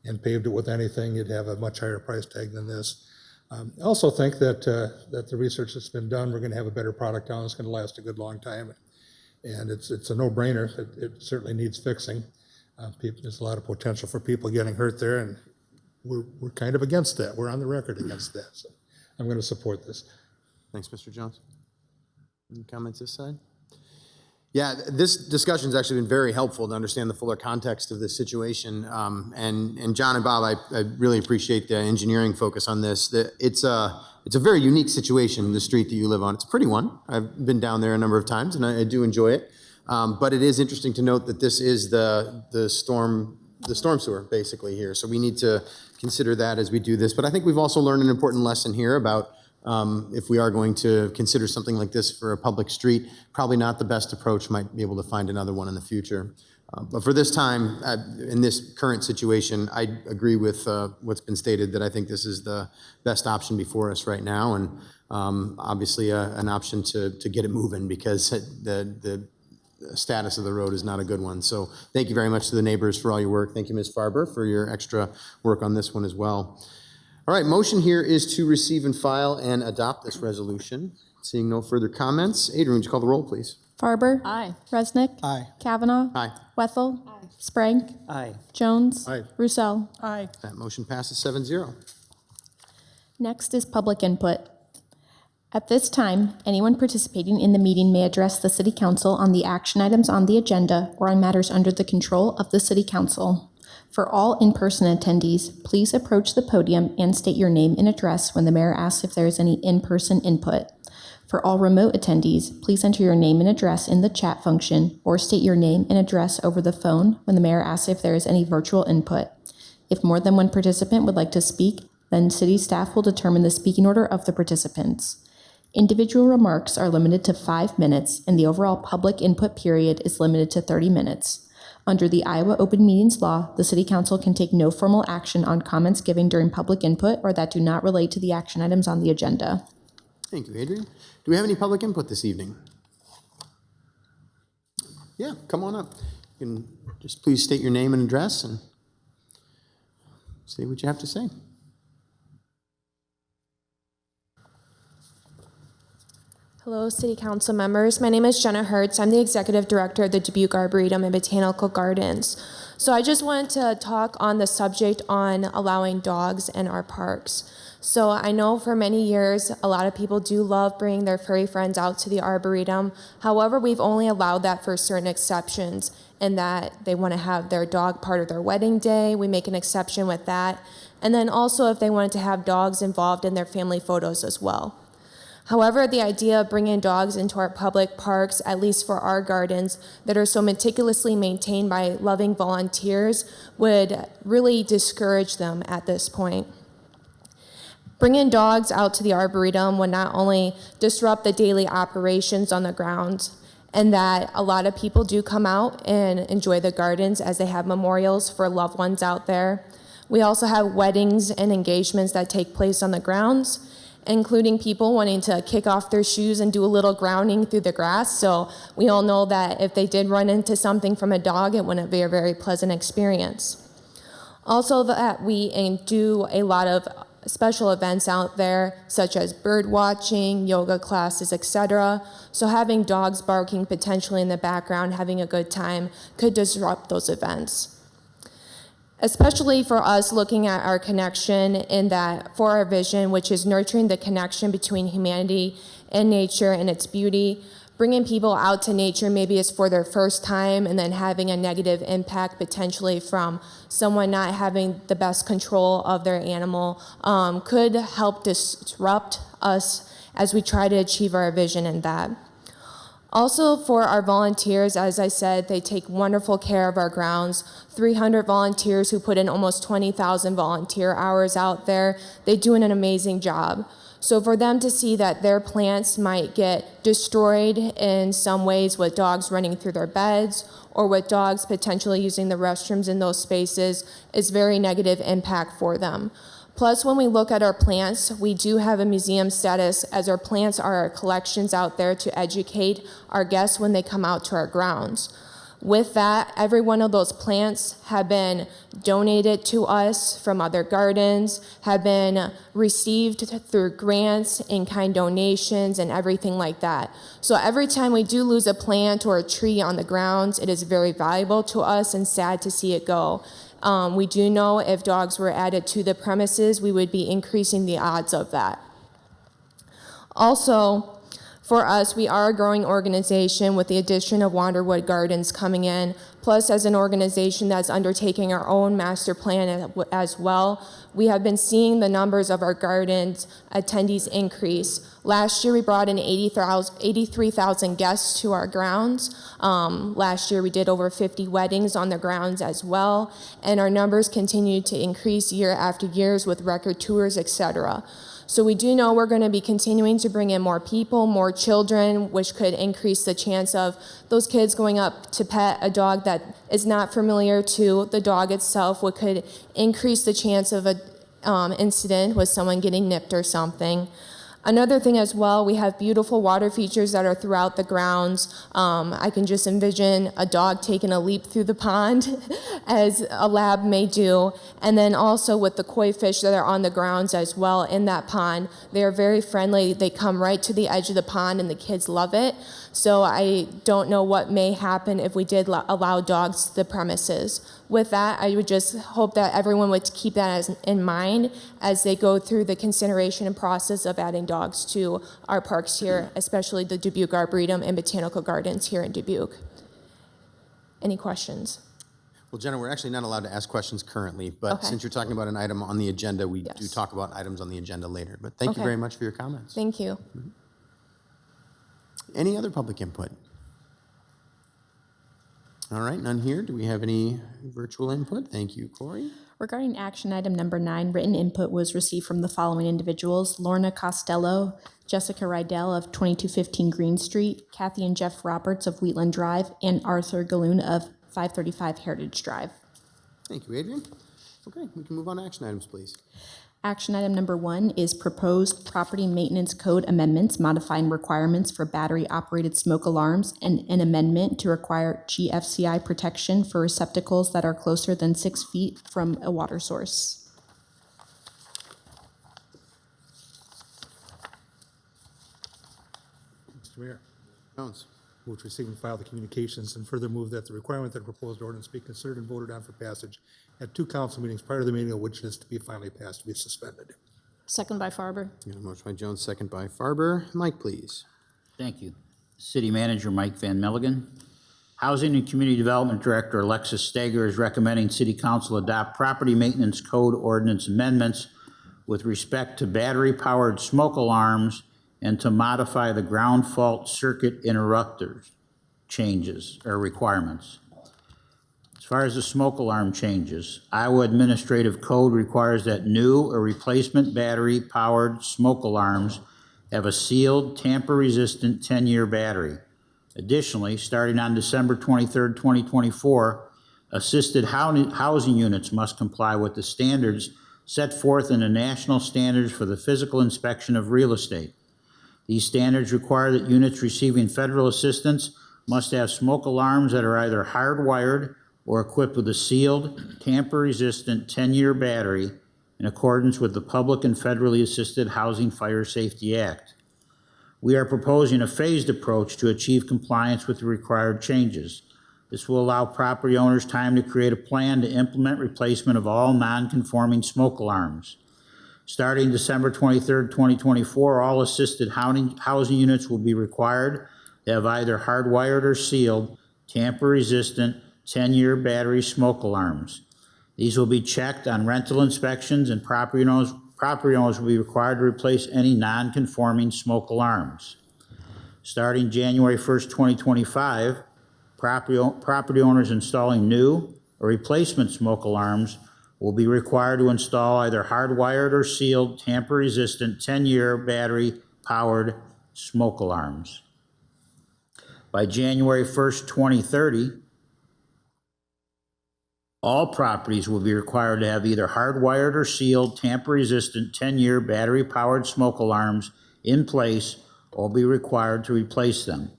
and paved it with anything, you'd have a much higher price tag than this. I also think that the research that's been done, we're going to have a better product now. It's going to last a good long time. And it's a no-brainer. It certainly needs fixing. There's a lot of potential for people getting hurt there, and we're kind of against that. We're on the record against that. So I'm going to support this. Thanks, Mr. Jones. Any comments this side? Yeah, this discussion has actually been very helpful to understand the fuller context of this situation. And John and Bob, I really appreciate the engineering focus on this. It's a very unique situation, the street that you live on. It's a pretty one. I've been down there a number of times, and I do enjoy it. But it is interesting to note that this is the storm sewer basically here. So we need to consider that as we do this. But I think we've also learned an important lesson here about if we are going to consider something like this for a public street, probably not the best approach. Might be able to find another one in the future. But for this time, in this current situation, I agree with what's been stated, that I think this is the best option before us right now, and obviously an option to get it moving, because the status of the road is not a good one. So thank you very much to the neighbors for all your work. Thank you, Ms. Farber, for your extra work on this one as well. All right, motion here is to receive and file and adopt this resolution. Seeing no further comments, Adrian, would you call the roll, please? Farber. Aye. Resnick. Aye. Kavanaugh. Aye. Wethel. Aye. Sprague. Aye. Jones. Aye. Roussel. Aye. That motion passes 7-0. Next is public input. At this time, anyone participating in the meeting may address the City Council on the action items on the agenda or on matters under the control of the City Council. For all in-person attendees, please approach the podium and state your name and address when the mayor asks if there is any in-person input. For all remote attendees, please enter your name and address in the chat function or state your name and address over the phone when the mayor asks if there is any virtual input. If more than one participant would like to speak, then city staff will determine the speaking order of the participants. Individual remarks are limited to 5 minutes, and the overall public input period is limited to 30 minutes. Under the Iowa Open Meetings Law, the City Council can take no formal action on comments given during public input or that do not relate to the action items on the agenda. Thank you, Adrian. Do we have any public input this evening? Yeah, come on up. You can just please state your name and address and say what you have to say. Hello, City Council members. My name is Jenna Hertz. I'm the Executive Director of the Dubuque Arboretum and Botanical Gardens. So I just wanted to talk on the subject on allowing dogs in our parks. So I know for many years, a lot of people do love bringing their furry friends out to the Arboretum. However, we've only allowed that for certain exceptions, in that they want to have their dog part of their wedding day. We make an exception with that. And then also if they wanted to have dogs involved in their family photos as well. However, the idea of bringing dogs into our public parks, at least for our gardens, that are so meticulously maintained by loving volunteers, would really discourage them at this point. Bringing dogs out to the Arboretum would not only disrupt the daily operations on the grounds, and that a lot of people do come out and enjoy the gardens as they have memorials for loved ones out there. We also have weddings and engagements that take place on the grounds, including people wanting to kick off their shoes and do a little grounding through the grass. So we all know that if they did run into something from a dog, it wouldn't be a very pleasant experience. Also, that we do a lot of special events out there, such as bird watching, yoga classes, etc. So having dogs barking potentially in the background, having a good time, could disrupt those events. Especially for us looking at our connection in that for our vision, which is nurturing the connection between humanity and nature and its beauty. Bringing people out to nature maybe is for their first time, and then having a negative impact potentially from someone not having the best control of their animal could help disrupt us as we try to achieve our vision in that. Also for our volunteers, as I said, they take wonderful care of our grounds. 300 volunteers who put in almost 20,000 volunteer hours out there. They're doing an amazing job. So for them to see that their plants might get destroyed in some ways with dogs running through their beds or with dogs potentially using the restrooms in those spaces is very negative impact for them. Plus, when we look at our plants, we do have a museum status, as our plants are our collections out there to educate our guests when they come out to our grounds. With that, every one of those plants have been donated to us from other gardens, have been received through grants, in-kind donations, and everything like that. So every time we do lose a plant or a tree on the grounds, it is very valuable to us and sad to see it go. We do know if dogs were added to the premises, we would be increasing the odds of that. Also, for us, we are a growing organization with the addition of Wanderwood Gardens coming in, plus as an organization that's undertaking our own master plan as well. We have been seeing the numbers of our gardens attendees increase. Last year, we brought in 83,000 guests to our grounds. Last year, we did over 50 weddings on the grounds as well, and our numbers continue to increase year after year with record tours, etc. So we do know we're going to be continuing to bring in more people, more children, which could increase the chance of those kids going up to pet a dog that is not familiar to the dog itself, which could increase the chance of an incident with someone getting nipped or something. Another thing as well, we have beautiful water features that are throughout the grounds. I can just envision a dog taking a leap through the pond, as a lab may do. And then also with the koi fish that are on the grounds as well in that pond, they are very friendly. They come right to the edge of the pond and the kids love it. So I don't know what may happen if we did allow dogs to the premises. With that, I would just hope that everyone would keep that in mind as they go through the consideration and process of adding dogs to our parks here, especially the Dubuque Arboretum and Botanical Gardens here in Dubuque. Any questions? Well, Jenna, we're actually not allowed to ask questions currently, but Okay. since you're talking about an item on the agenda, we do Yes. talk about items on the agenda later. But thank you Okay. very much for your comments. Thank you. Any other public input? All right, none here. Do we have any virtual input? Thank you, Corey. Regarding action item number 9, written input was received from the following individuals: Lorna Costello, Jessica Rydell of 2215 Green Street, Kathy and Jeff Roberts of Wheatland Drive, and Arthur Galoon of 535 Heritage Drive. Thank you, Adrian. Okay, we can move on to action items, please. Action item number 1 is proposed property maintenance code amendments modifying requirements for battery-operated smoke alarms and an amendment to require GFCI protection for receptacles that are closer than 6 feet from a water source. Mr. Mayor, Jones. move to receive and file the communications and further move that the requirement that the proposed ordinance be considered and voted on for passage at 2 council meetings prior to the meeting of which it is to be finally passed be suspended. Second by Farber. Got a motion by Jones, second by Farber. Mike, please. Thank you. City Manager Mike Van Milligan. Housing and Community Development Director Alexis Steger is recommending City Council adopt property maintenance code ordinance amendments with respect to battery-powered smoke alarms and to modify the ground fault circuit interrupters changes or requirements. As far as the smoke alarm changes, Iowa Administrative Code requires that new or replacement battery-powered smoke alarms have a sealed, tamper-resistant 10-year battery. Additionally, starting on December 23, 2024, assisted housing units must comply with the standards set forth in the National Standards for the Physical Inspection of Real Estate. These standards require that units receiving federal assistance must have smoke alarms that are either hardwired or equipped with a sealed, tamper-resistant 10-year battery in accordance with the Public and Federally Assisted Housing Fire Safety Act. We are proposing a phased approach to achieve compliance with the required changes. This will allow property owners time to create a plan to implement replacement of all non-conforming smoke alarms. Starting December 23, 2024, all assisted housing units will be required to have either hardwired or sealed, tamper-resistant, 10-year battery smoke alarms. These will be checked on rental inspections, and property owners will be required to replace any non-conforming smoke alarms. Starting January 1st, 2025, property owners installing new or replacement smoke alarms will be required to install either hardwired or sealed, tamper-resistant, 10-year battery-powered smoke alarms. By January 1st, 2030, all properties will be required to have either hardwired or sealed, tamper-resistant, 10-year battery-powered smoke alarms in place or be required to replace them.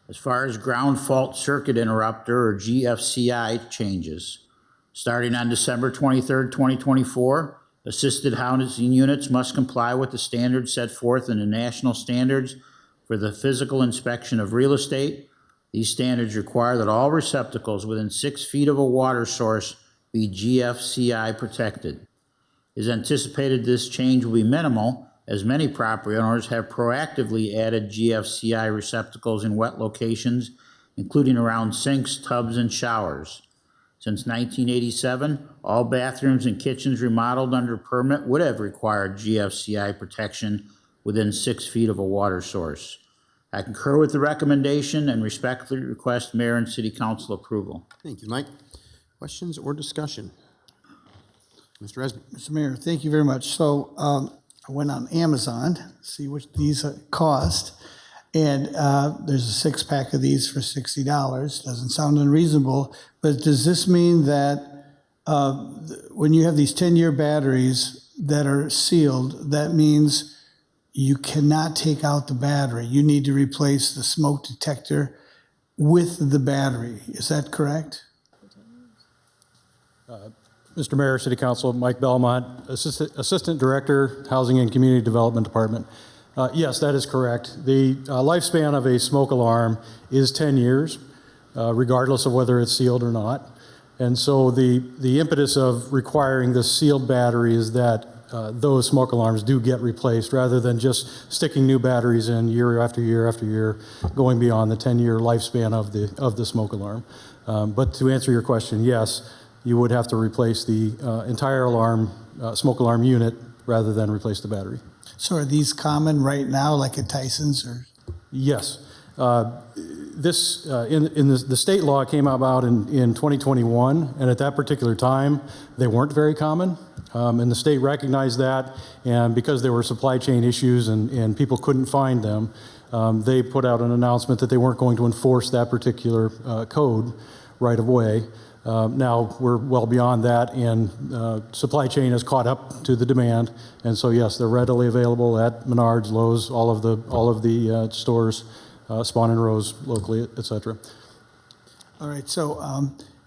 As far as ground fault circuit interrupter or GFCI changes, starting on December 23, 2024, assisted housing units must comply with the standards set forth in the National Standards for the Physical Inspection of Real Estate. These standards require that all receptacles within 6 feet of a water source be GFCI protected. It is anticipated this change will be minimal, as many property owners have proactively added GFCI receptacles in wet locations, including around sinks, tubs, and showers. Since 1987, all bathrooms and kitchens remodeled under permit would have required GFCI protection within 6 feet of a water source. I concur with the recommendation and respectfully request Mayor and City Council approval. Thank you, Mike. Questions or discussion? Mr. Resnick. Mr. Mayor, thank you very much. So I went on Amazon to see what these cost, and there's a 6-pack of these for $60. Doesn't sound unreasonable, but does this mean that when you have these 10-year batteries that are sealed, that means you cannot take out the battery? You need to replace the smoke detector with the battery. Is that correct? Mr. Mayor, City Council, Mike Belmont, Assistant Director, Housing and Community Development Department. Yes, that is correct. The lifespan of a smoke alarm is 10 years, regardless of whether it's sealed or not. And so the impetus of requiring this sealed battery is that those smoke alarms do get replaced rather than just sticking new batteries in year after year after year, going beyond the 10-year lifespan of the smoke alarm. But to answer your question, yes, you would have to replace the entire alarm, smoke alarm unit rather than replace the battery. So are these common right now, like at Tyson's? Or? Yes. The state law came about in 2021, and at that particular time, they weren't very common. And the state recognized that, and because there were supply chain issues and people couldn't find them, they put out an announcement that they weren't going to enforce that particular code right away. Now, we're well beyond that, and supply chain has caught up to the demand. And so, yes, they're readily available at Menards, Lowe's, all of the stores, Spawn and Rose locally, et cetera. All right, so,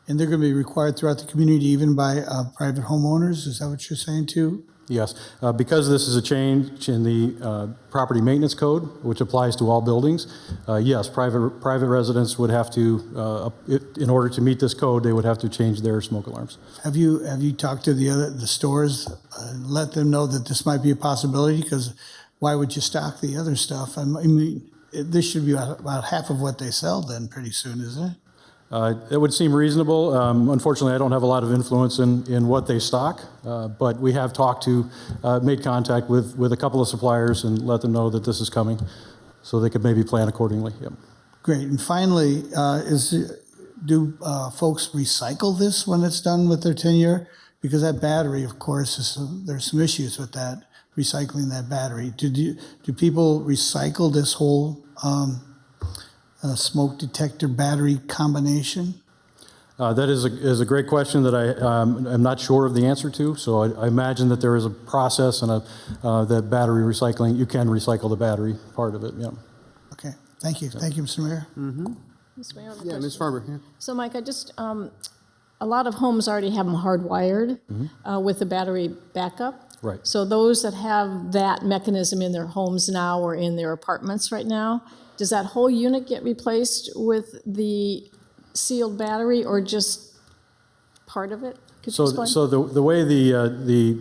and they're going to be required throughout the community, even by private homeowners? Is that what you're saying too? Yes, because this is a change in the property maintenance code, which applies to all buildings, yes, private residents would have to, in order to meet this code, they would have to change their smoke alarms. Have you talked to the stores, let them know that this might be a possibility? Because why would you stock the other stuff? I mean, this should be about half of what they sell then pretty soon, isn't it? It would seem reasonable. Unfortunately, I don't have a lot of influence in what they stock, but we have made contact with a couple of suppliers and let them know that this is coming, so they could maybe plan accordingly. Yep. Great. And finally, do folks recycle this when it's done with their tenure? Because that battery, of course, there's some issues with that, recycling that battery. Do people recycle this whole smoke detector battery combination? That is a great question that I'm not sure of the answer to. So I imagine that there is a process and that battery recycling, you can recycle the battery part of it. Yeah. Okay. Thank you. Thank you, Mr. Mayor. Mm-hmm. Mr. Mayor, I have a Yeah, question. Ms. Farber. Yeah. So, Mike, a lot of homes already have them hardwired with the battery backup. Right. So those that have that mechanism in their homes now or in their apartments right now, does that whole unit get replaced with the sealed battery or just part of it? Could you explain? So the way the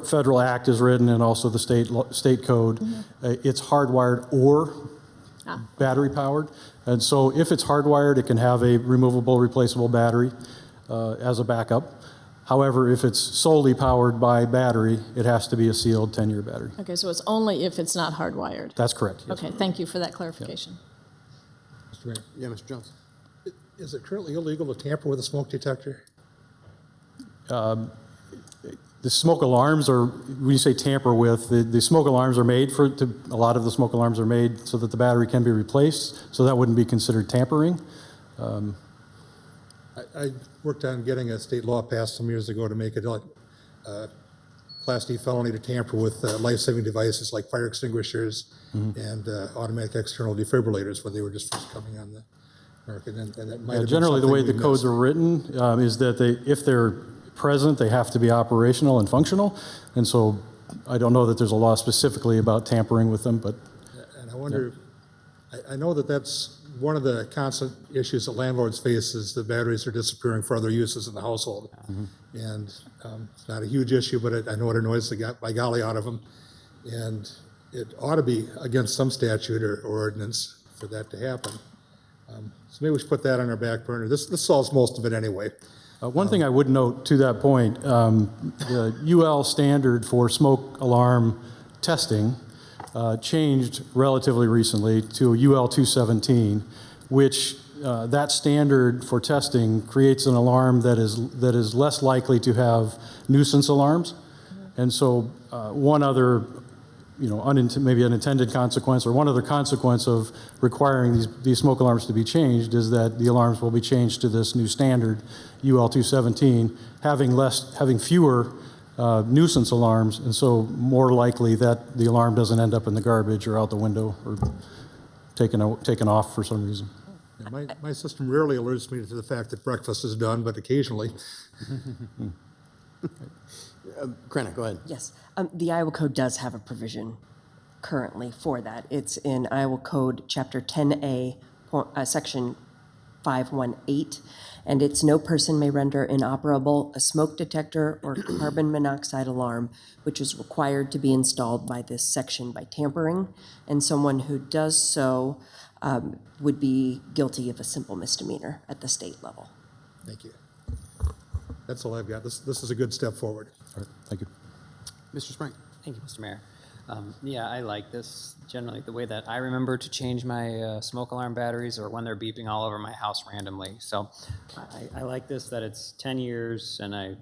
federal act is written and also the state code, it's hardwired or battery powered. And so if it's hardwired, it can have a removable, replaceable battery as a backup. However, if it's solely powered by battery, it has to be a sealed 10-year battery. Okay, so it's only if it's not hardwired. That's correct. Yes. Okay, thank you for that clarification. Mr. Mayor, Yeah, Mr. Jones. is it currently illegal to tamper with a smoke detector? The smoke alarms are, when you say tamper with, the smoke alarms are made a lot of the smoke alarms are made so that the battery can be replaced, so that wouldn't be considered tampering. I worked on getting a state law passed some years ago to make it Class D felony to tamper with life-saving devices like fire extinguishers and automatic external defibrillators when they were just first coming on the market. And that might have been Generally, the way something the we codes missed. are written is that if they're present, they have to be operational and functional. And so I don't know that there's a law specifically about tampering with them, but. And I wonder, I know that that's one of the constant issues that landlords face is the batteries are disappearing for other uses in the household. And it's not a huge issue, but I know it annoys by golly out of them. And it ought to be against some statute or ordinance for that to happen. So maybe we should put that on our back burner. This solves most of it anyway. One thing I would note to that point, the UL standard for smoke alarm testing changed relatively recently to UL 217, which that standard for testing creates an alarm that is less likely to have nuisance alarms. And so one other, maybe unintended consequence, or one other consequence of requiring these smoke alarms to be changed is that the alarms will be changed to this new standard, UL 217, having fewer nuisance alarms, and so more likely that the alarm doesn't end up in the garbage or out the window or taken off for some reason. Yeah, my system rarely alerts me to the fact that breakfast is done, but occasionally. Krennic, go ahead. Yes, the Iowa Code does have a provision currently for that. It's in Iowa Code Chapter 10A, Section 518, and it's no person may render inoperable a smoke detector or carbon monoxide alarm, which is required to be installed by this section by tampering, and someone who does so would be guilty of a simple misdemeanor at the state level. Thank you. That's all I've got. This is a good step forward. All right, thank you. Mr. Sprank. Thank you, Mr. Mayor. Yeah, I like this. Generally, the way that I remember to change my smoke alarm batteries or when they're beeping all over my house randomly. So I like this, that it's 10 years, and I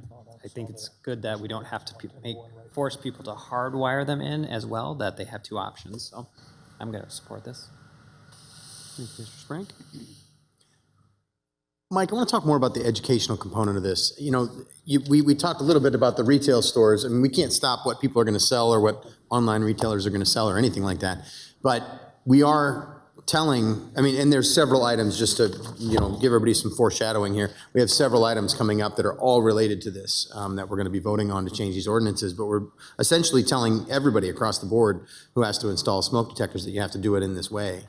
think it's good that we don't have to force people to hardwire them in as well, that they have two options. So I'm going to support this. Thank you, Mr. Sprank. Mike, I want to talk more about the educational component of this. You know, we talked a little bit about the retail stores. I mean, we can't stop what people are going to sell or what online retailers are going to sell or anything like that. But we are telling, I mean, and there's several items, just to, you know, give everybody some foreshadowing here. We have several items coming up that are all related to this that we're going to be voting on to change these ordinances. But we're essentially telling everybody across the board who has to install smoke detectors that you have to do it in this way.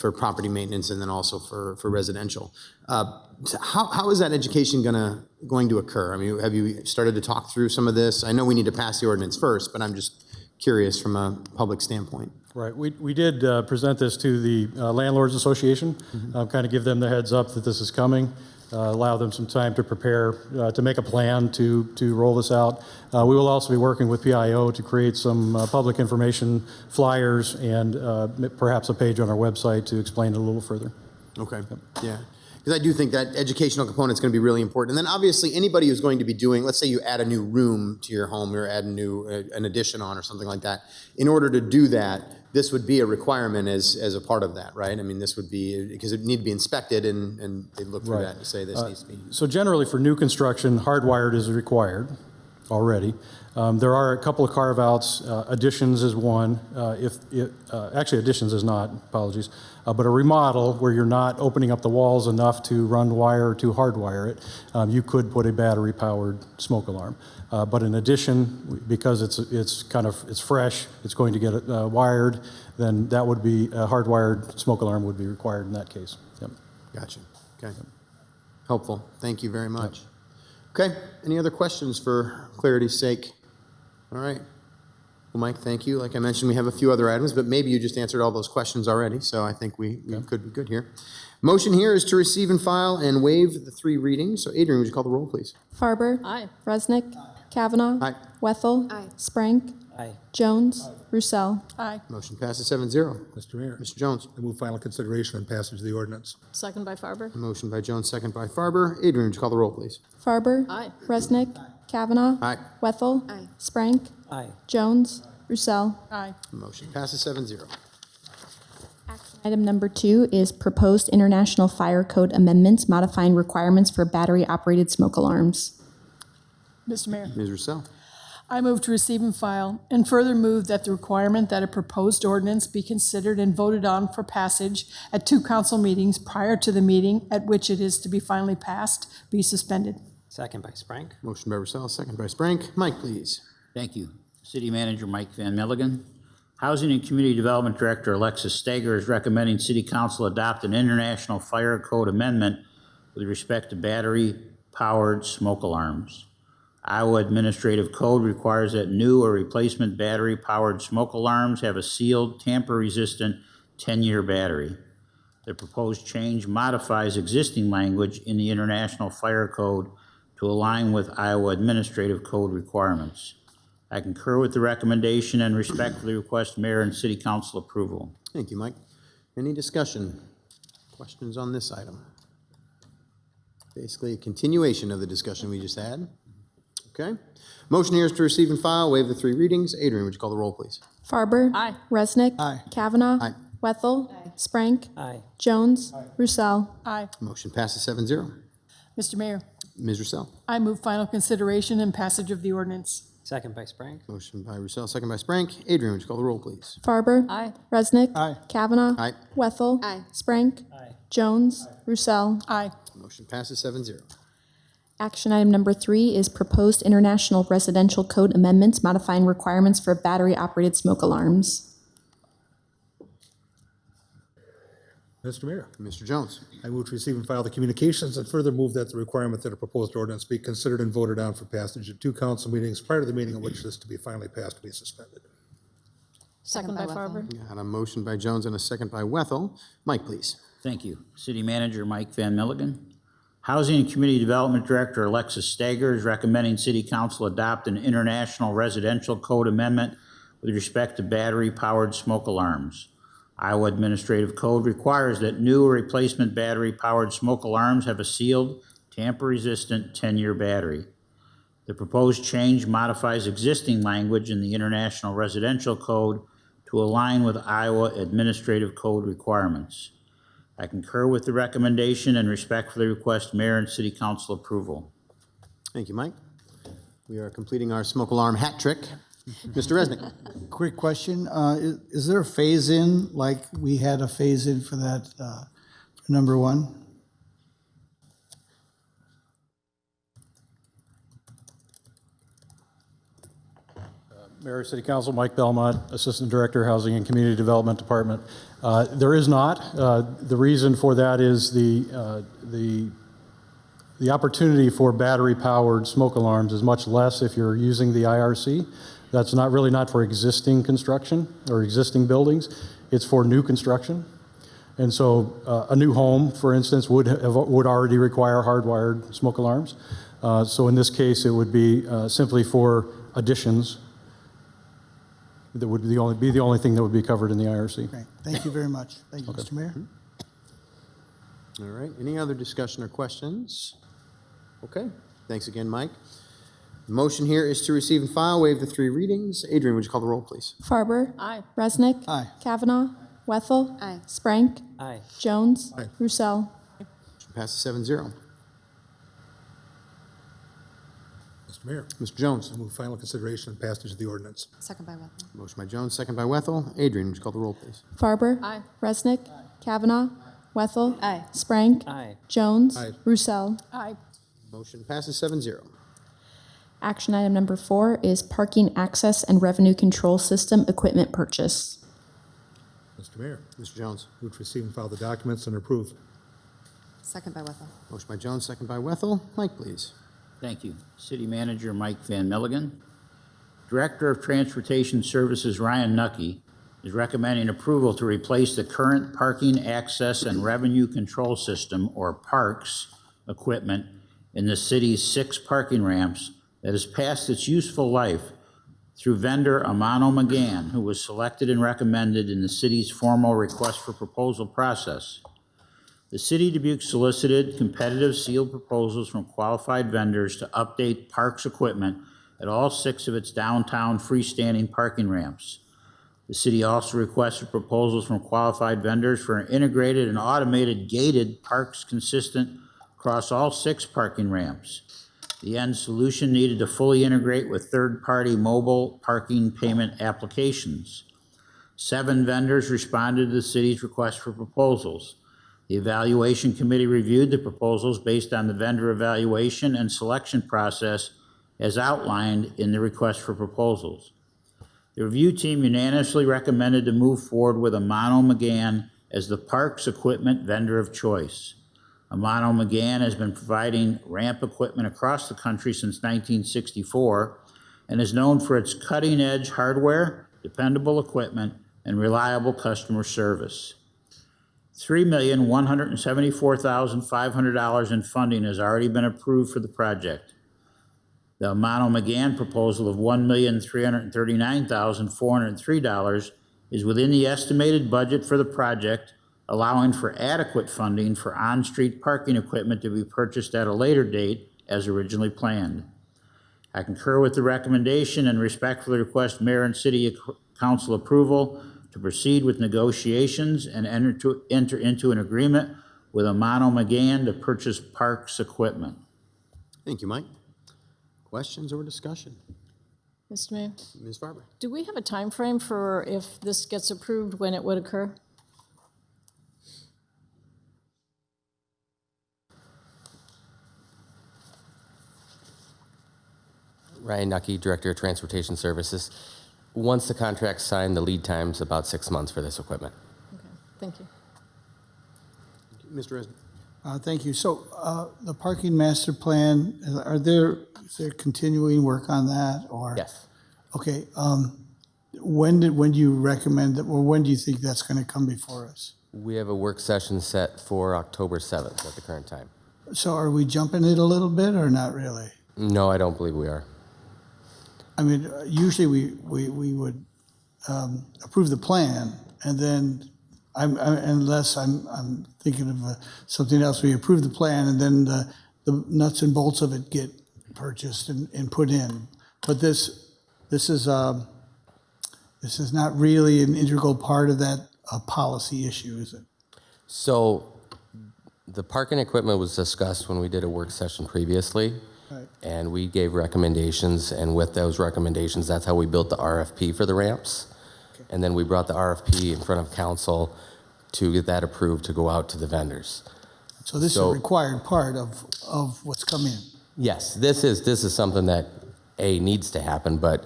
For property maintenance and then also for residential. How is that education going to occur? I mean, have you started to talk through some of this? I know we need to pass the ordinance first, but I'm just curious from a public standpoint. Right. We did present this to the Landlords Association, kind of give them the heads up that this is coming, allow them some time to prepare, to make a plan to roll this out. We will also be working with PIO to create some public information flyers and perhaps a page on our website to explain it a little further. Okay. Yeah. Because I do think that educational component is going to be really important. And then obviously anybody who's going to be doing, let's say you add a new room to your home or add an addition on or something like that. In order to do that, this would be a requirement as a part of that, right? I mean, this would be, because it need to be inspected and they look through that to say this needs to be. So generally for new construction, hardwired is required already. There are a couple of carve-outs. Additions is one. Actually, additions is not, apologies. But a remodel where you're not opening up the walls enough to run wire or to hardwire it, you could put a battery-powered smoke alarm. But in addition, because it's fresh, it's going to get wired, then that would be a hardwired smoke alarm would be required in that case. Yep. Gotcha. Okay. Helpful. Thank you very much. Okay. Any other questions for clarity's sake? All right. Well, Mike, thank you. Like I mentioned, we have a few other items, but maybe you just answered all those questions already, so I think we could be good here. Motion here is to receive and file and waive the 3 readings. So Adrian, would you call the roll, please? Farber. Aye. Resnick. Kavanaugh. Aye. Wethel. Aye. Sprank. Aye. Jones. Roussel. Aye. Motion passes 7-0. Mr. Mayor. Mr. Jones. I move final consideration and passage of the ordinance. Second by Farber. Motion by Jones, second by Farber. Adrian, would you call the roll, please? Farber. Aye. Resnick. Kavanaugh. Aye. Wethel. Aye. Sprank. Aye. Jones. Roussel. Aye. Motion passes 7-0. Item number 2 is proposed international fire code amendments modifying requirements for battery-operated smoke alarms. Mr. Mayor, Ms. Roussel. I move to receive and file, and further move that the requirement that a proposed ordinance be considered and voted on for passage at 2 council meetings prior to the meeting at which it is to be finally passed be suspended. Second by Sprank. Motion by Roussel, second by Sprank. Mike, please. Thank you. City Manager Mike Van Milligan. Housing and Community Development Director Alexis Stager is recommending City Council adopt an international fire code amendment with respect to battery-powered smoke alarms. Iowa Administrative Code requires that new or replacement battery-powered smoke alarms have a sealed, tamper-resistant 10-year battery. The proposed change modifies existing language in the International Fire Code to align with Iowa Administrative Code requirements. I concur with the recommendation and respectfully request Mayor and City Council approval. Thank you, Mike. Any discussion? Questions on this item? Basically a continuation of the discussion we just had. Okay. Motion here is to receive and file, waive the 3 readings. Adrian, would you call the roll, please? Farber. Aye. Resnick. Aye. Kavanaugh. Aye. Wethel. Sprank. Aye. Jones. Roussel. Aye. Motion passes 7-0. Mr. Mayor, Ms. Roussel. I move final consideration and passage of the ordinance. Second by Sprank. Motion by Roussel, second by Sprank. Adrian, would you call the roll, please? Farber. Aye. Resnick. Aye. Kavanaugh. Aye. Wethel. Aye. Sprank. Aye. Jones. Roussel. Aye. Motion passes 7-0. Action item number 3 is proposed international residential code amendments modifying requirements for battery-operated smoke alarms. Mr. Mayor. Mr. Jones. I move to receive and file the communications and further move that the requirement that a proposed ordinance be considered and voted on for passage at 2 council meetings prior to the meeting at which this to be finally passed be suspended. Second by Farber. Got a motion by Jones and a second by Wethel. Mike, please. Thank you. City Manager Mike Van Milligan. Housing and Community Development Director Alexis Stager is recommending City Council adopt an international residential code amendment with respect to battery-powered smoke alarms. Iowa Administrative Code requires that new or replacement battery-powered smoke alarms have a sealed, tamper-resistant 10-year battery. The proposed change modifies existing language in the International Residential Code to align with Iowa Administrative Code requirements. I concur with the recommendation and respectfully request mayor and city council approval. Thank you, Mike. We are completing our smoke alarm hat trick. Mr. Resnick. Quick question, is there a phase-in, like we had a phase-in for that, for number one? Mayor, City Council, Mike Belmont, Assistant Director, Housing and Community Development Department. There is not. The reason for that is the opportunity for battery-powered smoke alarms is much less if you're using the IRC. That's not for existing construction or existing buildings. It's for new construction. And so a new home, for instance, would already require hardwired smoke alarms. So in this case, it would be simply for additions. That would be the only thing that would be covered in the IRC. Great, thank you very much. Thank you, Mr. Mayor. All right, any other discussion or questions? Okay, thanks again, Mike. The motion here is to receive and file, waive the 3 readings. Adrian, would you call the roll, please? Farber. Aye. Resnick. Aye. Kavanaugh. Wethel. Aye. Sprank. Aye. Jones. Aye. Roussel. Motion passes 7-0. Mr. Mayor, Mr. Jones. I move final consideration and passage of the ordinance. Second by Wethel. Motion by Jones, second by Wethel. Adrian, would you call the roll, please? Farber. Aye. Resnick. Kavanaugh. Wethel. Aye. Sprank. Aye. Jones. Aye. Roussel. Aye. Motion passes 7-0. Action item number 4 is parking access and revenue control system equipment purchase. Mr. Mayor, Mr. Jones. move to receive and file the documents and approve. Second by Wethel. Motion by Jones, second by Wethel. Mike, please. Thank you. City Manager Mike Van Milligan. Director of Transportation Services Ryan Nucky is recommending approval to replace the current parking access and revenue control system, or PARCS, equipment in the city's 6 parking ramps that has passed its useful life through vendor Amano McGann, who was selected and recommended in the city's formal request for proposal process. The city of Dubuque solicited competitive sealed proposals from qualified vendors to update parks equipment at all 6 of its downtown freestanding parking ramps. The city also requested proposals from qualified vendors for an integrated and automated gated parks consistent across all 6 parking ramps. The end solution needed to fully integrate with third-party mobile parking payment applications. 7 vendors responded to the city's request for proposals. The evaluation committee reviewed the proposals based on the vendor evaluation and selection process as outlined in the request for proposals. The review team unanimously recommended to move forward with Amano McGann as the parks equipment vendor of choice. Amano McGann has been providing ramp equipment across the country since 1964 and is known for its cutting-edge hardware, dependable equipment, and reliable customer service. $3,174,500 in funding has already been approved for the project. The Amano McGann proposal of $1,339,403 is within the estimated budget for the project, allowing for adequate funding for on-street parking equipment to be purchased at a later date as originally planned. I concur with the recommendation and respectfully request Mayor and City Council approval to proceed with negotiations and enter into an agreement with Amano McGann to purchase parks equipment. Thank you, Mike. Questions or discussion? Mr. Mayor, Ms. Farber. do we have a time frame for if this gets approved, when it would occur? Ryan Nucky, Director of Transportation Services. Once the contract's signed, the lead time's about 6 months for this equipment. Okay, thank you. Mr. Resnick. Thank you. So the parking master plan, is there continuing work on that, or? Yes. Okay. When do you recommend that, or when do you think that's going to come before us? We have a work session set for October 7th at the current time. So are we jumping it a little bit or not really? No, I don't believe we are. I mean, usually we would approve the plan, and then unless I'm thinking of something else, we approve the plan, and then the nuts and bolts of it get purchased and put in. But this is not really an integral part of that policy issue, is it? So The parking equipment was discussed when we did a work session previously, Right. and we gave recommendations, and with those recommendations, that's how we built the RFP for the ramps. And then we brought the RFP in front of council to get that approved to go out to the vendors. So this is a required part of what's come in. Yes, this is something that, needs to happen, but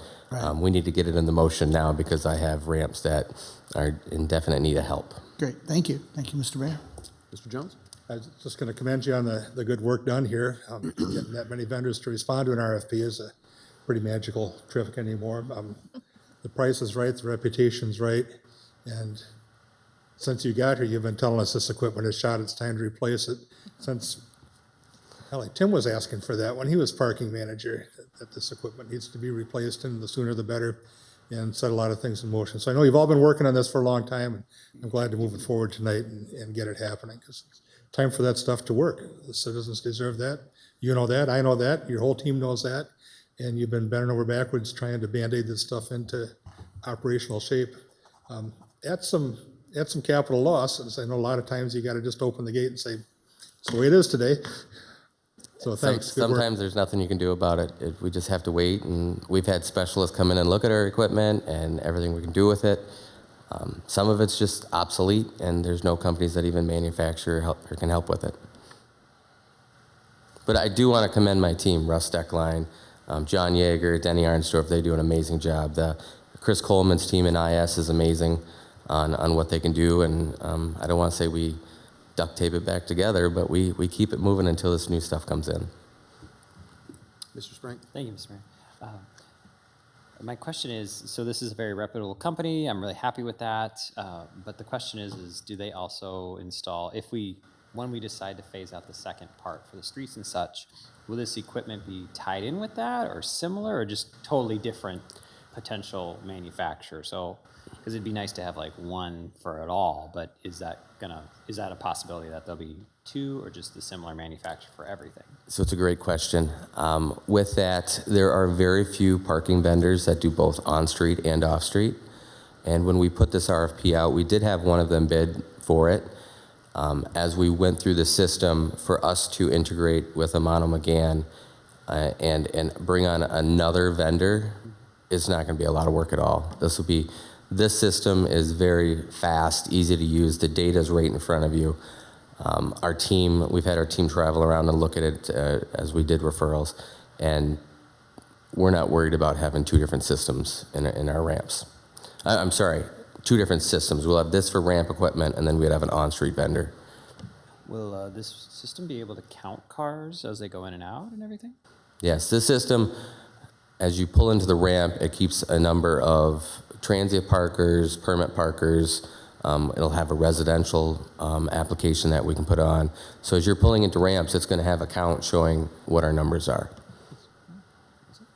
we need to get it in the motion now because I have ramps that are in definite need of help. Great, thank you. Thank you, Mr. Mayor. Mr. Jones? I was just going to commend you on the good work done here. Getting that many vendors to respond to an RFP is a pretty magical trick anymore. The price is right, the reputation's right, and since you got here, you've been telling us this equipment is shot, it's time to replace it. Since, Tim was asking for that when he was parking manager, that this equipment needs to be replaced, and the sooner the better, and set a lot of things in motion. So I know you've all been working on this for a long time, and I'm glad to move it forward tonight and get it happening, because it's time for that stuff to work. The citizens deserve that. You know that, I know that, your whole team knows that, and you've been bending over backwards trying to Band-Aid this stuff into operational shape. At some capital loss, I know a lot of times you got to just open the gate and say, it's the way it is today. So thanks. Good work. Sometimes there's nothing you can do about it. We just have to wait, and we've had specialists come in and look at our equipment and everything we can do with it. Some of it's just obsolete, and there's no companies that even manufacture or can help with it. But I do want to commend my team, Russ Deckline, John Yeager, Denny Arnsdorf. They do an amazing job. Chris Coleman's team in IS is amazing on what they can do, and I don't want to say we duct tape it back together, but we keep it moving until this new stuff comes in. Mr. Sprank? Thank you, Mr. Mayor. My question is, so this is a very reputable company. I'm really happy with that. But the question is do they also install, when we decide to phase out the second part for the streets and such, will this equipment be tied in with that or similar or just totally different potential manufacturer? So, because it'd be nice to have like one for it all, but is that a possibility that there'll be two or just the similar manufacturer for everything? So it's a great question. With that, there are very few parking vendors that do both on-street and off-street. And when we put this RFP out, we did have one of them bid for it. As we went through the system, for us to integrate with Amano McGann and bring on another vendor, it's not going to be a lot of work at all. This system is very fast, easy to use. The data is right in front of you. We've had our team travel around and look at it as we did referrals, and we're not worried about having two different systems in our ramps. I'm sorry, two different systems. We'll have this for ramp equipment, and then we'd have an on-street vendor. Will this system be able to count cars as they go in and out and everything? Yes, this system, as you pull into the ramp, it keeps a number of transient parkers, permit parkers. It'll have a residential application that we can put on. So as you're pulling into ramps, it's going to have a count showing what our numbers are.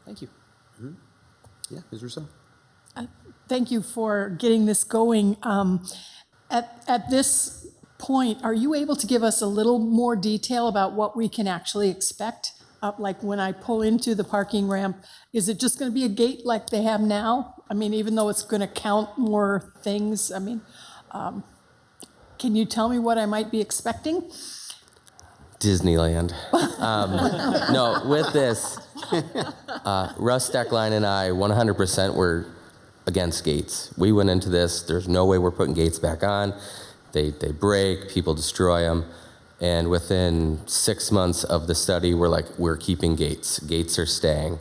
Thank you. Mm-hmm. Yeah, Ms. Rousseau? Thank you for getting this going. At this point, are you able to give us a little more detail about what we can actually expect? Like when I pull into the parking ramp, is it just going to be a gate like they have now? I mean, even though it's going to count more things, I mean, can you tell me what I might be expecting? Disneyland. No, with this, Russ Deckline and I 100% were against gates. We went into this, there's no way we're putting gates back on. They break, people destroy them. And within 6 months of the study, we're keeping gates. Gates are staying.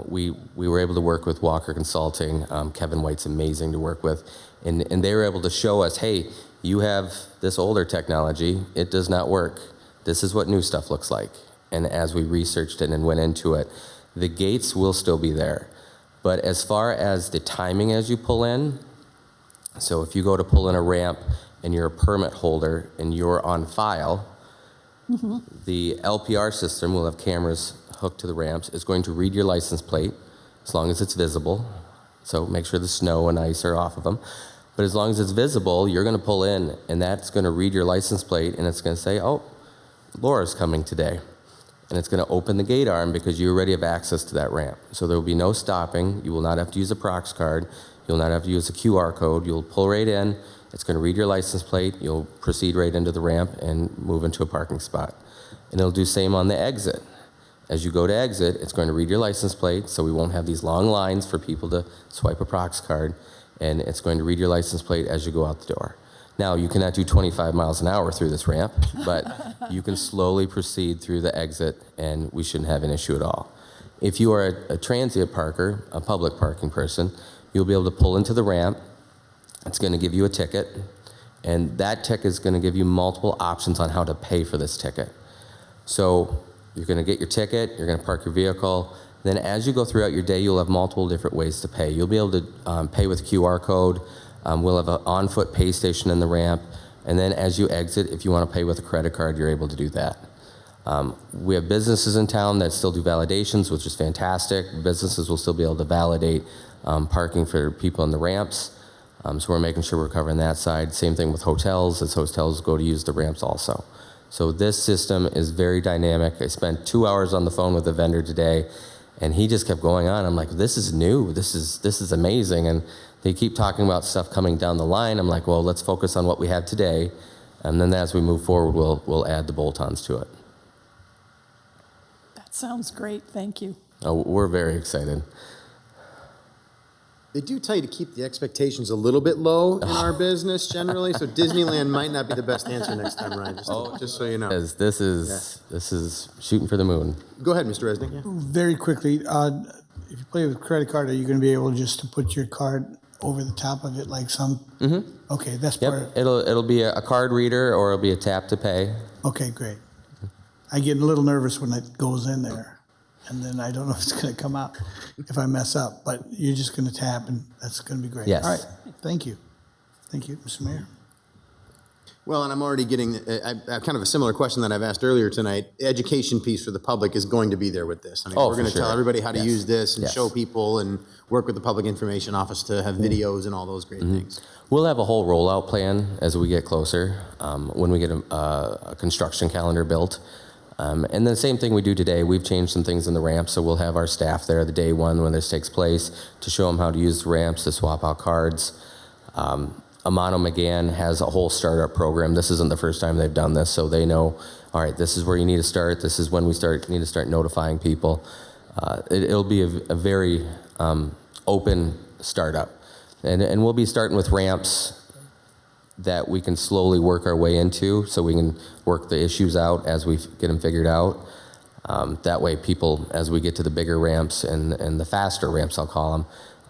We were able to work with Walker Consulting. Kevin White's amazing to work with. And they were able to show us, hey, you have this older technology. It does not work. This is what new stuff looks like. And as we researched it and went into it, the gates will still be there. But as far as the timing as you pull in, so if you go to pull in a ramp and you're a permit holder and you're on file, mm-hmm. The LPR system will have cameras hooked to the ramps. It's going to read your license plate as long as it's visible. So make sure the snow and ice are off of them. But as long as it's visible, you're going to pull in, and that's going to read your license plate, and it's going to say, oh, Laura's coming today. And it's going to open the gate arm because you already have access to that ramp. So there will be no stopping. You will not have to use a Prox card. You'll not have to use a QR code. You'll pull right in. It's going to read your license plate. You'll proceed right into the ramp and move into a parking spot. And it'll do same on the exit. As you go to exit, it's going to read your license plate, so we won't have these long lines for people to swipe a Prox card, and it's going to read your license plate as you go out the door. Now, you cannot do 25 miles an hour through this ramp, but you can slowly proceed through the exit, and we shouldn't have an issue at all. If you are a transient parker, a public parking person, you'll be able to pull into the ramp. It's going to give you a ticket, and that ticket is going to give you multiple options on how to pay for this ticket. So you're going to get your ticket, you're going to park your vehicle, then as you go throughout your day, you'll have multiple different ways to pay. You'll be able to pay with QR code. We'll have an on-foot pay station in the ramp, and then as you exit, if you want to pay with a credit card, you're able to do that. We have businesses in town that still do validations, which is fantastic. Businesses will still be able to validate parking for people in the ramps. So we're making sure we're covering that side. Same thing with hotels, as hotels go to use the ramps also. So this system is very dynamic. I spent 2 hours on the phone with a vendor today, and he just kept going on. I'm like, this is new. This is amazing. And they keep talking about stuff coming down the line. I'm like, well, let's focus on what we have today, and then as we move forward, we'll add the bolt-ons to it. That sounds great. Thank you. Oh, we're very excited. They do tell you to keep the expectations a little bit low in our business generally, so Disneyland might not be the best answer next time, Ryan, just so you know. This is shooting for the moon. Go ahead, Mr. Resnick. Yeah. Very quickly, if you play with credit card, are you going to be able just to put your card over the top of it like some? Mm-hmm. Okay, that's part of it. It'll be a card reader or it'll be a tap to pay. Okay, great. I get a little nervous when it goes in there, and then I don't know if it's going to come out if I mess up, but you're just going to tap, and that's going to be great. Yes. All right, thank you. Thank you, Mr. Mayor. Well, and I'm already getting kind of a similar question that I've asked earlier tonight. The education piece for the public is going to be there with this. I mean, we're going to tell everybody how to use this and show people and work with the Public Information Office to have videos and all those great things. We'll have a whole rollout plan as we get closer, when we get a construction calendar built. And the same thing we do today, we've changed some things in the ramp, so we'll have our staff there the day one when this takes place to show them how to use the ramps, to swap out cards. Amano McGann has a whole startup program. This isn't the first time they've done this, so they know, all right, this is where you need to start. This is when we need to start notifying people. It'll be a very open startup. And we'll be starting with ramps that we can slowly work our way into so we can work the issues out as we get them figured out. That way people, as we get to the bigger ramps and the faster ramps, I'll call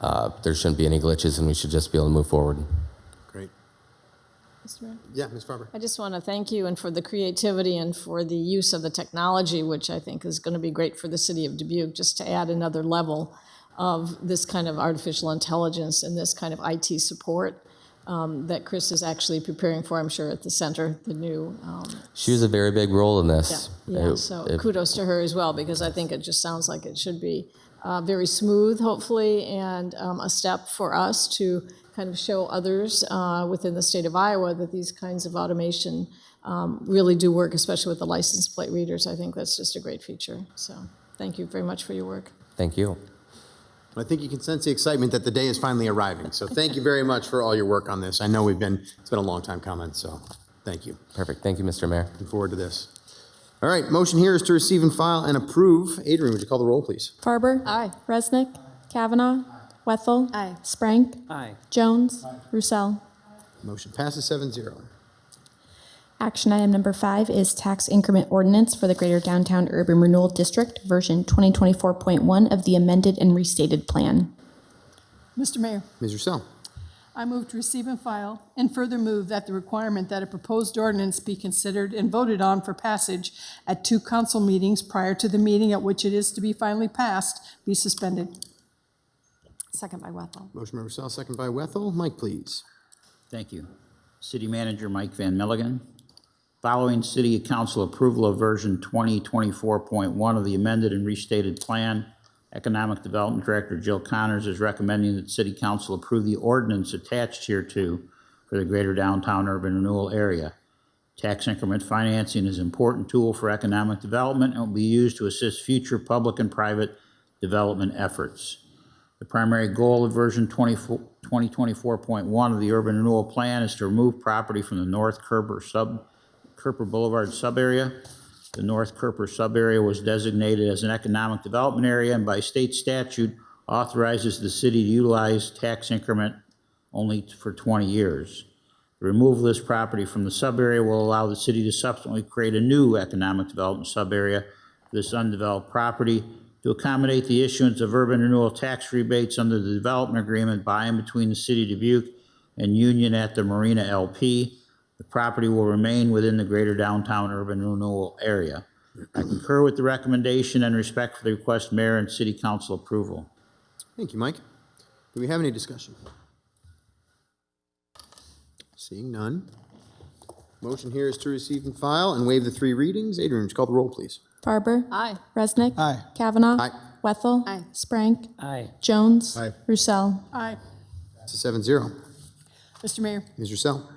them, there shouldn't be any glitches and we should just be able to move forward. Great. Mr. Mayor? Yeah, Ms. Farber. I just want to thank you and for the creativity and for the use of the technology, which I think is going to be great for the city of Dubuque, just to add another level of this kind of artificial intelligence and this kind of IT support that Chris is actually preparing for, I'm sure, at the center, the new... She was a very big role in this. Yeah, so kudos to her as well, because I think it just sounds like it should be very smooth, hopefully, and a step for us to kind of show others within the state of Iowa that these kinds of automation really do work, especially with the license plate readers. I think that's just a great feature. So thank you very much for your work. Thank you. I think you can sense the excitement that the day is finally arriving. So thank you very much for all your work on this. I know it's been a long time coming, so thank you. Perfect. Thank you, Mr. Mayor. Looking forward to this. All right, motion here is to receive and file and approve. Adrian, would you call the roll, please? Farber. Aye. Resnick. Kavanaugh. Wethel. Aye. Sprank. Aye. Jones. Roussel. Motion passes 7-0. Action item number 5 is tax increment ordinance for the Greater Downtown Urban Renewal District, version 2024.1 of the amended and restated plan. Mr. Mayor, Ms. Roussel. I move to receive and file, and further move that the requirement that a proposed ordinance be considered and voted on for passage at 2 council meetings prior to the meeting at which it is to be finally passed be suspended. Second by Wethel. Motion by Roussel, second by Wethel. Mike, please. Thank you. City Manager Mike Van Milligan. Following City Council approval of version 2024.1 of the amended and restated plan, Economic Development Director Jill Connors is recommending that City Council approve the ordinance attached hereto for the Greater Downtown Urban Renewal Area. Tax increment financing is an important tool for economic development and will be used to assist future public and private development efforts. The primary goal of version 2024.1 of the Urban Renewal Plan is to remove property from the North Kerper Boulevard subarea. The North Kerper subarea was designated as an economic development area and by state statute authorizes the city to utilize tax increment only for 20 years. The removal of this property from the subarea will allow the city to subsequently create a new economic development subarea for this undeveloped property to accommodate the issuance of urban renewal tax rebates under the development agreement by and between the city of Dubuque and Union at the Marina LP. The property will remain within the greater downtown urban renewal area. I concur with the recommendation and respect for the request mayor and city council approval. Thank you, Mike. Do we have any discussion? Seeing none. Motion here is to receive and file and waive the 3 readings. Adrian, would you call the roll, please? Farber. Aye. Resnick. Aye. Kavanaugh. Aye. Wethel. Aye. Sprank. Aye. Jones. Aye. Roussel. Aye. It's a 7-0. Mr. Mayor, Ms. Roussel.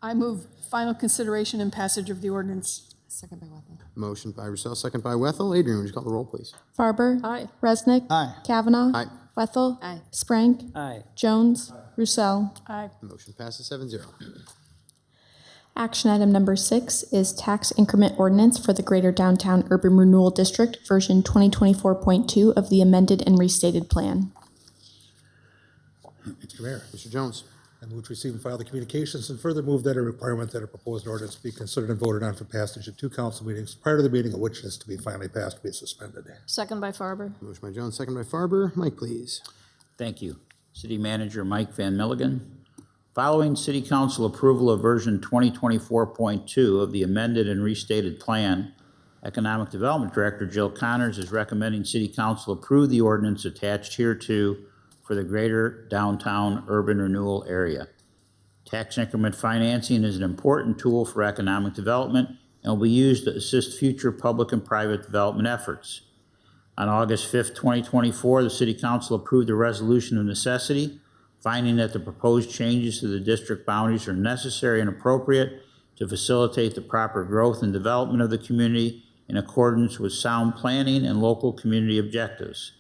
I move final consideration and passage of the ordinance. Second by Wethel. Motion by Roussel, second by Wethel. Adrian, would you call the roll, please? Farber. Aye. Resnick. Aye. Kavanaugh. Aye. Wethel. Aye. Sprank. Aye. Jones. Roussel. Aye. Motion passes 7-0. Action item number 6 is tax increment ordinance for the Greater Downtown Urban Renewal District, version 2024.2 of the amended and restated plan. Mr. Mayor, Mr. Jones. I move to receive and file the communications and further move that a requirement that a proposed ordinance be considered and voted on for passage at 2 council meetings prior to the meeting at which it is to be finally passed be suspended. Second by Farber. Motion by Jones, second by Farber. Mike, please. Thank you. City Manager Mike Van Milligan. Following City Council approval of version 2024.2 of the amended and restated plan, Economic Development Director Jill Connors is recommending City Council approve the ordinance attached hereto for the Greater Downtown Urban Renewal Area. Tax increment financing is an important tool for economic development and will be used to assist future public and private development efforts. On August 5th, 2024, the City Council approved a resolution of necessity, finding that the proposed changes to the district boundaries are necessary and appropriate to facilitate the proper growth and development of the community in accordance with sound planning and local community objectives.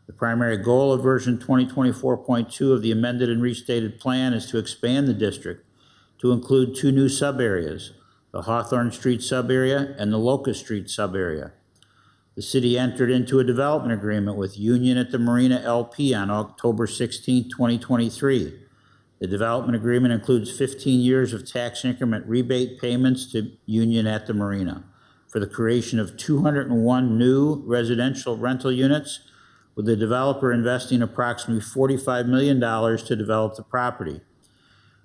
The primary goal of version 2024.2 of the amended and restated plan is to expand the district to include 2 new subareas, the Hawthorne Street subarea and the Locust Street subarea. The city entered into a development agreement with Union at the Marina LP on October 16, 2023. The development agreement includes 15 years of tax increment rebate payments to Union at the Marina for the creation of 201 new residential rental units, with the developer investing approximately $45 million to develop the property.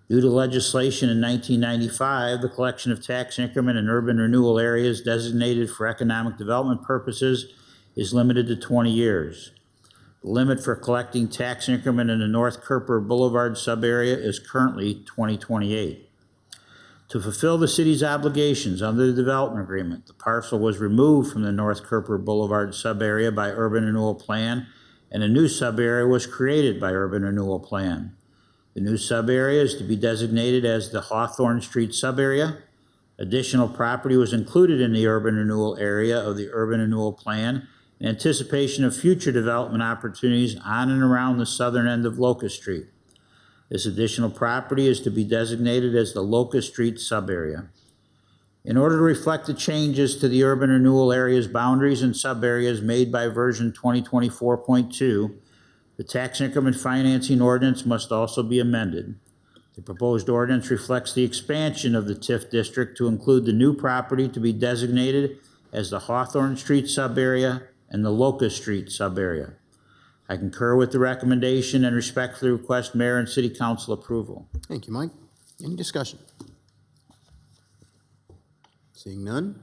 Due to legislation in 1995, the collection of tax increment in urban renewal areas designated for economic development purposes is limited to 20 years. The limit for collecting tax increment in the North Kerper Boulevard subarea is currently 2028. To fulfill the city's obligations under the development agreement, the parcel was removed from the North Kerper Boulevard subarea by urban renewal plan, and a new subarea was created by urban renewal plan. The new subarea is to be designated as the Hawthorne Street subarea. Additional property was included in the urban renewal area of the urban renewal plan in anticipation of future development opportunities on and around the southern end of Locust Street. This additional property is to be designated as the Locust Street subarea. In order to reflect the changes to the urban renewal area's boundaries and subareas made by version 2024.2, the tax increment financing ordinance must also be amended. The proposed ordinance reflects the expansion of the TIF district to include the new property to be designated as the Hawthorne Street subarea and the Locust Street subarea. I concur with the recommendation and respectfully request mayor and city council approval. Thank you, Mike. Any discussion? Seeing none.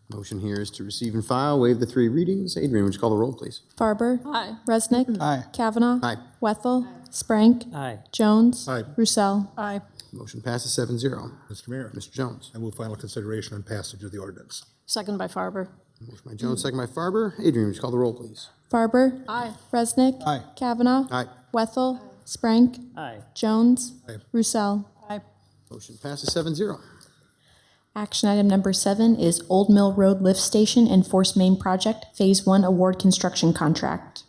Motion here is to receive and file, waive the 3 readings. Adrian, would you call the roll, please? Farber. Aye. Resnick. Aye. Kavanaugh. Aye. Wethel. Sprank. Aye. Jones. Aye. Roussel. Aye. Motion passes 7-0. Mr. Mayor, Mr. Jones. I move final consideration and passage of the ordinance. Second by Farber. Motion by Jones, second by Farber. Adrian, would you call the roll, please? Farber. Aye. Resnick. Aye. Kavanaugh. Aye. Wethel. Sprank. Aye. Jones. Aye. Roussel. Aye. Motion passes 7-0. Action item number 7 is Old Mill Road Lift Station and Force Main Project Phase 1 Award Construction Contract.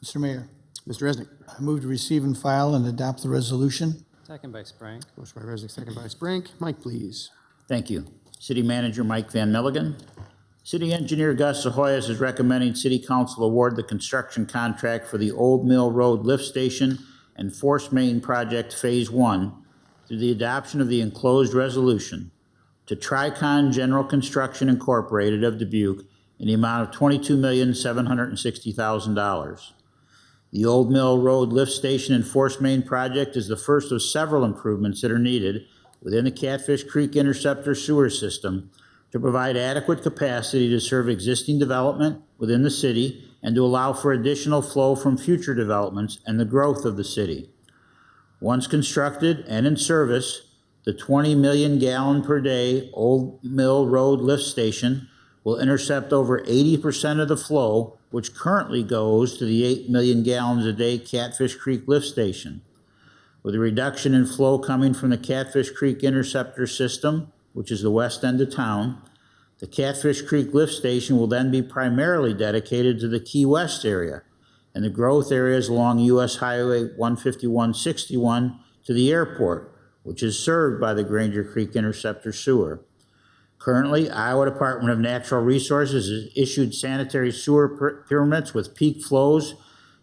Mr. Mayor, Mr. Resnick. I move to receive and file and adopt the resolution. Second by Sprang. Motion by Resnick, second by Sprink. Mike, please. Thank you. City Manager Mike Van Milligan. City Engineer Gus Zahoyas is recommending City Council award the construction contract for the Old Mill Road Lift Station and Force Main Project Phase 1 through the adoption of the enclosed resolution to Tricon General Construction Incorporated of Dubuque in the amount of $22,760,000. The Old Mill Road Lift Station and Force Main Project is the first of several improvements that are needed within the Catfish Creek Interceptor sewer system to provide adequate capacity to serve existing development within the city and to allow for additional flow from future developments and the growth of the city. Once constructed and in service, the 20 million gallon per day Old Mill Road Lift Station will intercept over 80% of the flow, which currently goes to the 8 million gallons a day Catfish Creek Lift Station. With a reduction in flow coming from the Catfish Creek Interceptor system, which is the west end of town, the Catfish Creek Lift Station will then be primarily dedicated to the Key West area and the growth areas along U.S. Highway 151-61 to the airport, which is served by the Granger Creek Interceptor sewer. Currently, Iowa Department of Natural Resources has issued sanitary sewer permits with peak flows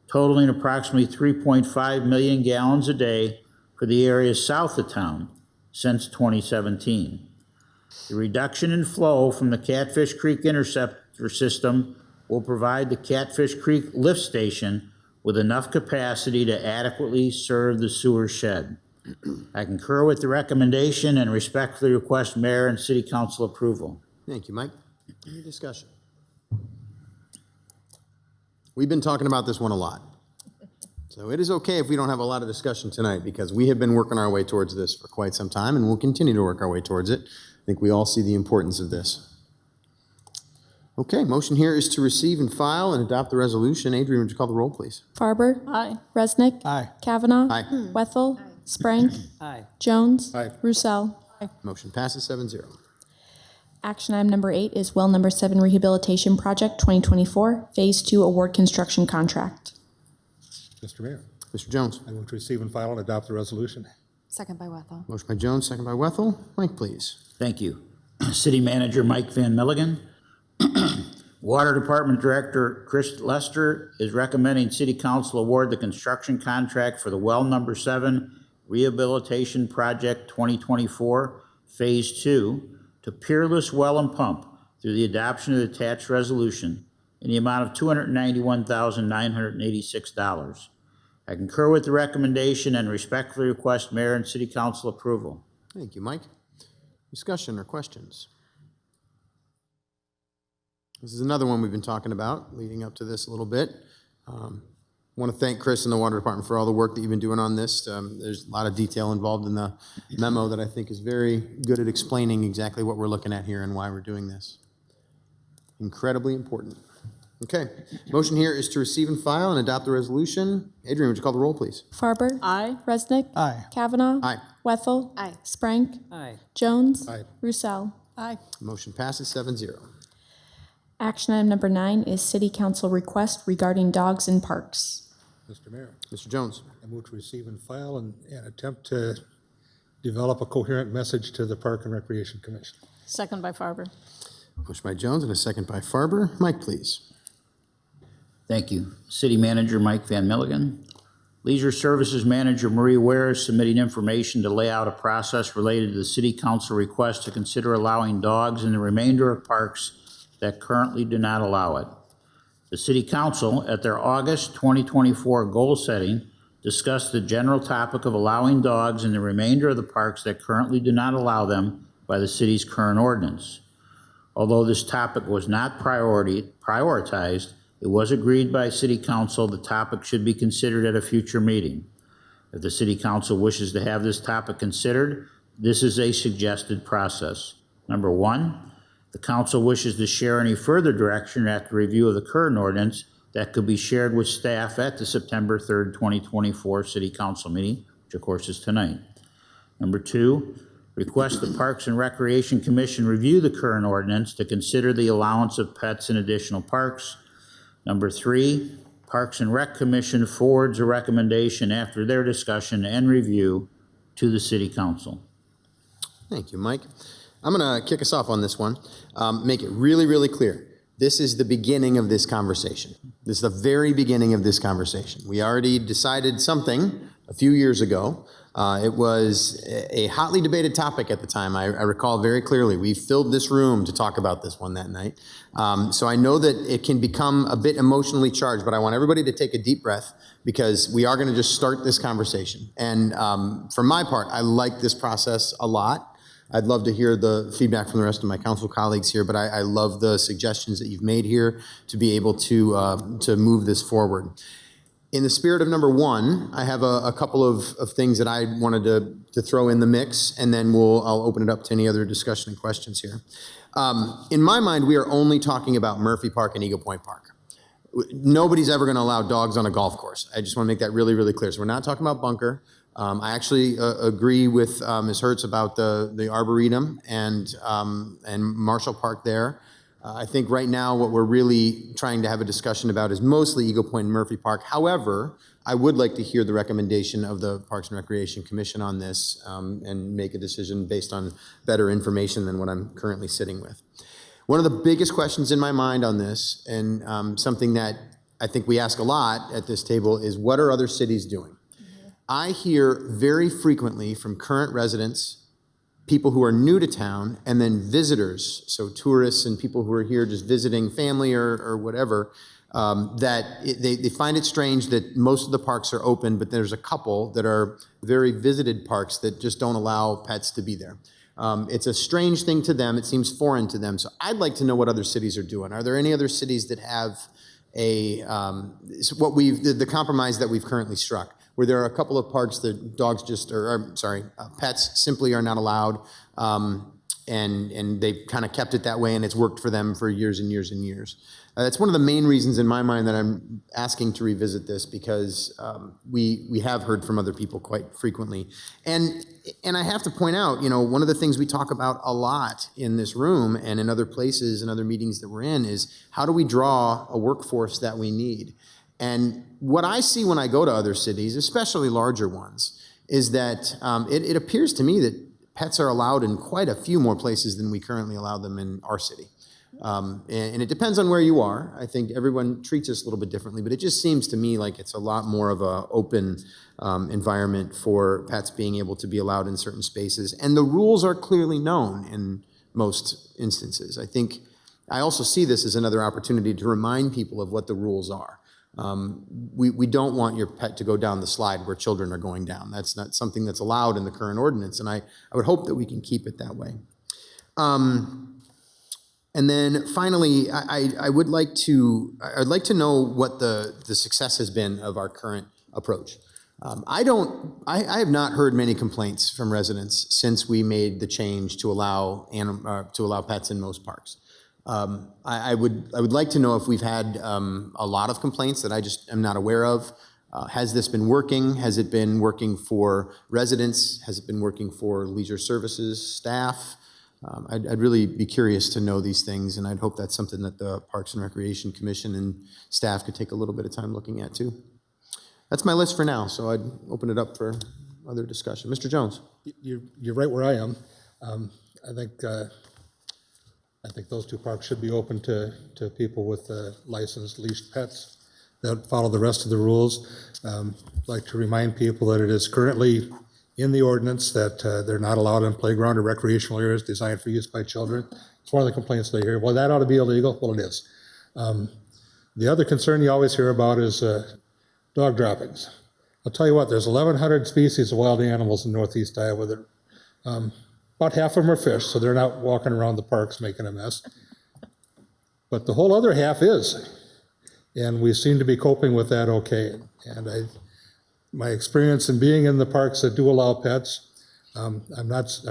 totaling approximately 3.5 million gallons a day for the areas south of town since 2017. The reduction in flow from the Catfish Creek Interceptor system will provide the Catfish Creek Lift Station with enough capacity to adequately serve the sewer shed. I concur with the recommendation and respectfully request Mayor and City Council approval. Thank you, Mike. Any discussion? We've been talking about this one a lot. So it is okay if we don't have a lot of discussion tonight because we have been working our way towards this for quite some time and we'll continue to work our way towards it. I think we all see the importance of this. Okay, motion here is to receive and file and adopt the resolution. Adrian, would you call the roll, please? Farber. Aye. Resnick. Aye. Kavanaugh. Aye. Wethel. Sprang. Aye. Jones. Aye. Roussel. Motion passes 7-0. Action item number 8 is well number 7 Rehabilitation Project 2024, Phase 2 Award Construction Contract. Mr. Mayor, Mr. Jones. I move to receive and file and adopt the resolution. Second by Wethel. Motion by Jones, second by Wethel. Mike, please. Thank you. City Manager Mike Van Milligan. Water Department Director Chris Lester is recommending City Council award the construction contract for the well number 7 Rehabilitation Project 2024, Phase 2, to Peerless Well and Pump through the adoption of the attached resolution in the amount of $291,986. I concur with the recommendation and respectfully request Mayor and City Council approval. Thank you, Mike. Discussion or questions? This is another one we've been talking about leading up to this a little bit. I want to thank Chris and the Water Department for all the work that you've been doing on this. There's a lot of detail involved in the memo that I think is very good at explaining exactly what we're looking at here and why we're doing this. Incredibly important. Okay, motion here is to receive and file and adopt the resolution. Adrian, would you call the roll, please? Farber. Aye. Resnick. Aye. Kavanaugh. Aye. Wethel. Aye. Sprang. Aye. Jones. Aye. Roussel. Aye. Motion passes 7-0. Action item number 9 is City Council request regarding dogs in parks. Mr. Mayor, Mr. Jones. I move to receive and file and attempt to develop a coherent message to the Park and Recreation Commission. Second by Farber. Motion by Jones and a second by Farber. Mike, please. Thank you. City Manager Mike Van Milligan. Leisure Services Manager Marie Ware is submitting information to lay out a process related to the City Council request to consider allowing dogs in the remainder of parks that currently do not allow it. The City Council, at their August 2024 goal setting, discussed the general topic of allowing dogs in the remainder of the parks that currently do not allow them by the city's current ordinance. Although this topic was not prioritized, it was agreed by City Council the topic should be considered at a future meeting. If the City Council wishes to have this topic considered, this is a suggested process. Number 1, the Council wishes to share any further direction after review of the current ordinance that could be shared with staff at the September 3rd, 2024 City Council meeting, which of course is tonight. Number 2, request the Parks and Recreation Commission review the current ordinance to consider the allowance of pets in additional parks. Number 3, Parks and Rec Commission forwards a recommendation after their discussion and review to the City Council. Thank you, Mike. I'm going to kick us off on this one. Make it really, really clear. This is the beginning of this conversation. This is the very beginning of this conversation. We already decided something a few years ago. It was a hotly debated topic at the time. I recall very clearly. We filled this room to talk about this one that night. So I know that it can become a bit emotionally charged, but I want everybody to take a deep breath because we are going to just start this conversation. And for my part, I like this process a lot. I'd love to hear the feedback from the rest of my council colleagues here, but I love the suggestions that you've made here to be able to move this forward. In the spirit of number one, I have a couple of things that I wanted to throw in the mix, and then I'll open it up to any other discussion and questions here. In my mind, we are only talking about Murphy Park and Eagle Point Park. Nobody's ever going to allow dogs on a golf course. I just want to make that really, really clear. So we're not talking about Bunker. I actually agree with Ms. Hertz about the Arboretum and Marshall Park there. I think right now what we're really trying to have a discussion about is mostly Eagle Point and Murphy Park. However, I would like to hear the recommendation of the Parks and Recreation Commission on this and make a decision based on better information than what I'm currently sitting with. One of the biggest questions in my mind on this, and something that I think we ask a lot at this table, is what are other cities doing? I hear very frequently from current residents, people who are new to town, and then visitors, so tourists and people who are here just visiting family or whatever, that they find it strange that most of the parks are open, but there's a couple that are very visited parks that just don't allow pets to be there. It's a strange thing to them. It seems foreign to them. So I'd like to know what other cities are doing. Are there any other cities that have the compromise that we've currently struck, where there are a couple of parks that dogs pets simply are not allowed, and they've kind of kept it that way, and it's worked for them for years and years and years. That's one of the main reasons in my mind that I'm asking to revisit this, because we have heard from other people quite frequently. And I have to point out, one of the things we talk about a lot in this room and in other places and other meetings that we're in is how do we draw a workforce that we need? And what I see when I go to other cities, especially larger ones, is that it appears to me that pets are allowed in quite a few more places than we currently allow them in our city. And it depends on where you are. I think everyone treats us a little bit differently, but it just seems to me like it's a lot more of an open environment for pets being able to be allowed in certain spaces. And the rules are clearly known in most instances. I think I also see this as another opportunity to remind people of what the rules are. We don't want your pet to go down the slide where children are going down. That's not something that's allowed in the current ordinance, and I would hope that we can keep it that way. And then finally, I'd like to know what the success has been of our current approach. I have not heard many complaints from residents since we made the change to allow pets in most parks. I would like to know if we've had a lot of complaints that I just am not aware of. Has this been working? Has it been working for residents? Has it been working for leisure services staff? I'd really be curious to know these things, and I'd hope that's something that the Parks and Recreation Commission and staff could take a little bit of time looking at too. That's my list for now, so I'd open it up for other discussion. Mr. Jones. You're right where I am. I think those two parks should be open to people with licensed leashed pets that follow the rest of the rules. I'd like to remind people that it is currently in the ordinance that they're not allowed in playground or recreational areas designed for use by children. It's one of the complaints they hear. Well, that ought to be illegal. Well, it is. The other concern you always hear about is dog droppings. I'll tell you what, there's 1,100 species of wild animals in Northeast Iowa that about half of them are fish, so they're not walking around the parks making a mess. But the whole other half is, and we seem to be coping with that okay. And my experience in being in the parks that do allow pets, I'm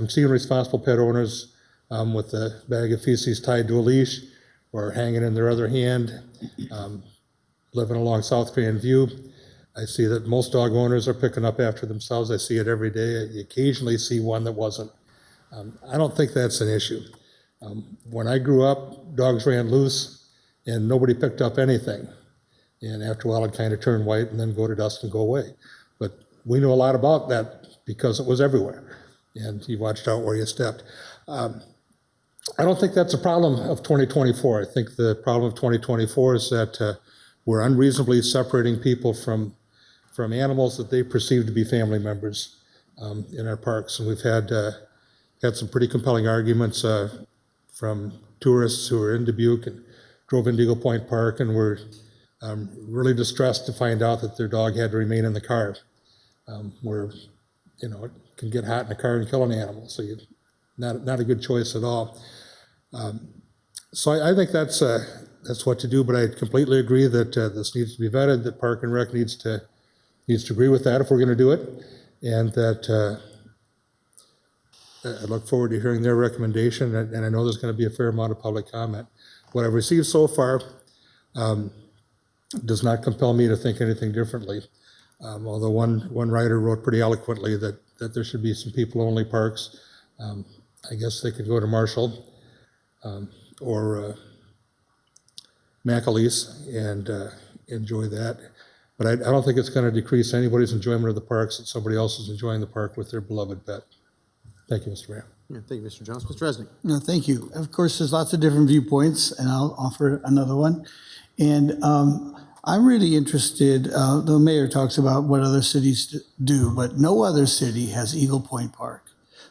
seeing responsible pet owners with a bag of feces tied to a leash or hanging in their other hand, living along South Grand View. I see that most dog owners are picking up after themselves. I see it every day. You occasionally see one that wasn't. I don't think that's an issue. When I grew up, dogs ran loose and nobody picked up anything. And after a while, it'd kind of turn white and then go to dust and go away. But we know a lot about that because it was everywhere, and you watched out where you stepped. I don't think that's a problem of 2024. I think the problem of 2024 is that we're unreasonably separating people from animals that they perceive to be family members in our parks. And we've had some pretty compelling arguments from tourists who are in Dubuque and drove into Eagle Point Park and were really distressed to find out that their dog had to remain in the car, where, you know, it can get hot in a car and kill an animal. So not a good choice at all. So I think that's what to do, but I completely agree that this needs to be vetted, that Park and Rec needs to agree with that if we're going to do it, and that I look forward to hearing their recommendation, and I know there's going to be a fair amount of public comment. What I've received so far does not compel me to think anything differently, although one writer wrote pretty eloquently that there should be some people-only parks. I guess they could go to Marshall or McAleese and enjoy that. But I don't think it's going to decrease anybody's enjoyment of the parks that somebody else is enjoying the park with their beloved pet. Thank you, Mr. Mayor. Yeah, thank you, Mr. Jones. Mr. Resnick. No, thank you. Of course, there's lots of different viewpoints, and I'll offer another one. And I'm really interested, the mayor talks about what other cities do, but no other city has Eagle Point Park.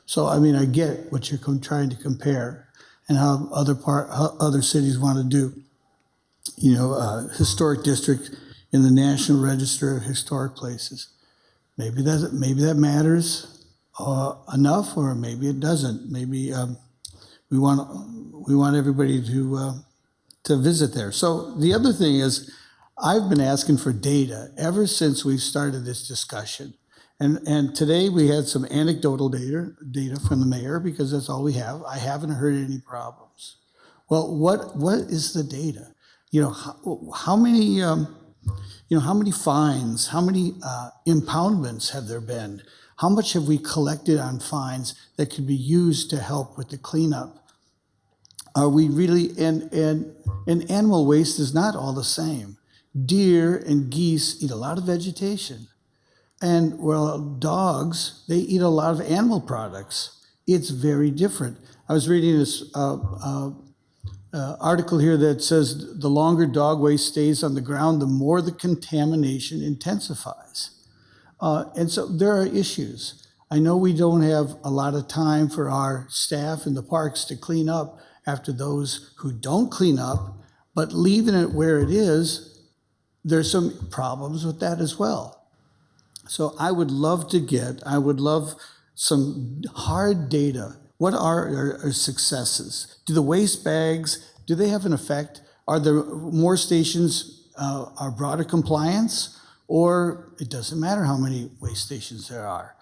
So, I mean, I get what you're trying to compare and how other cities want to do. You know, historic district in the National Register of Historic Places. Maybe that matters enough, or maybe it doesn't. Maybe we want everybody to visit there. So the other thing is, I've been asking for data ever since we've started this discussion. And today we had some anecdotal data from the mayor, because that's all we have. I haven't heard any problems. Well, what is the data? You know, how many fines, how many impoundments have there been? How much have we collected on fines that could be used to help with the cleanup? Are we really, and animal waste is not all the same. Deer and geese eat a lot of vegetation. And well, dogs, they eat a lot of animal products. It's very different. I was reading this article here that says the longer dog waste stays on the ground, the more the contamination intensifies. And so there are issues. I know we don't have a lot of time for our staff in the parks to clean up after those who don't clean up, but leaving it where it is, there's some problems with that as well. So I would love some hard data. What are our successes? Do the waste bags, do they have an effect? Are there more stations, are broader compliance? Or it doesn't matter how many waste stations there are.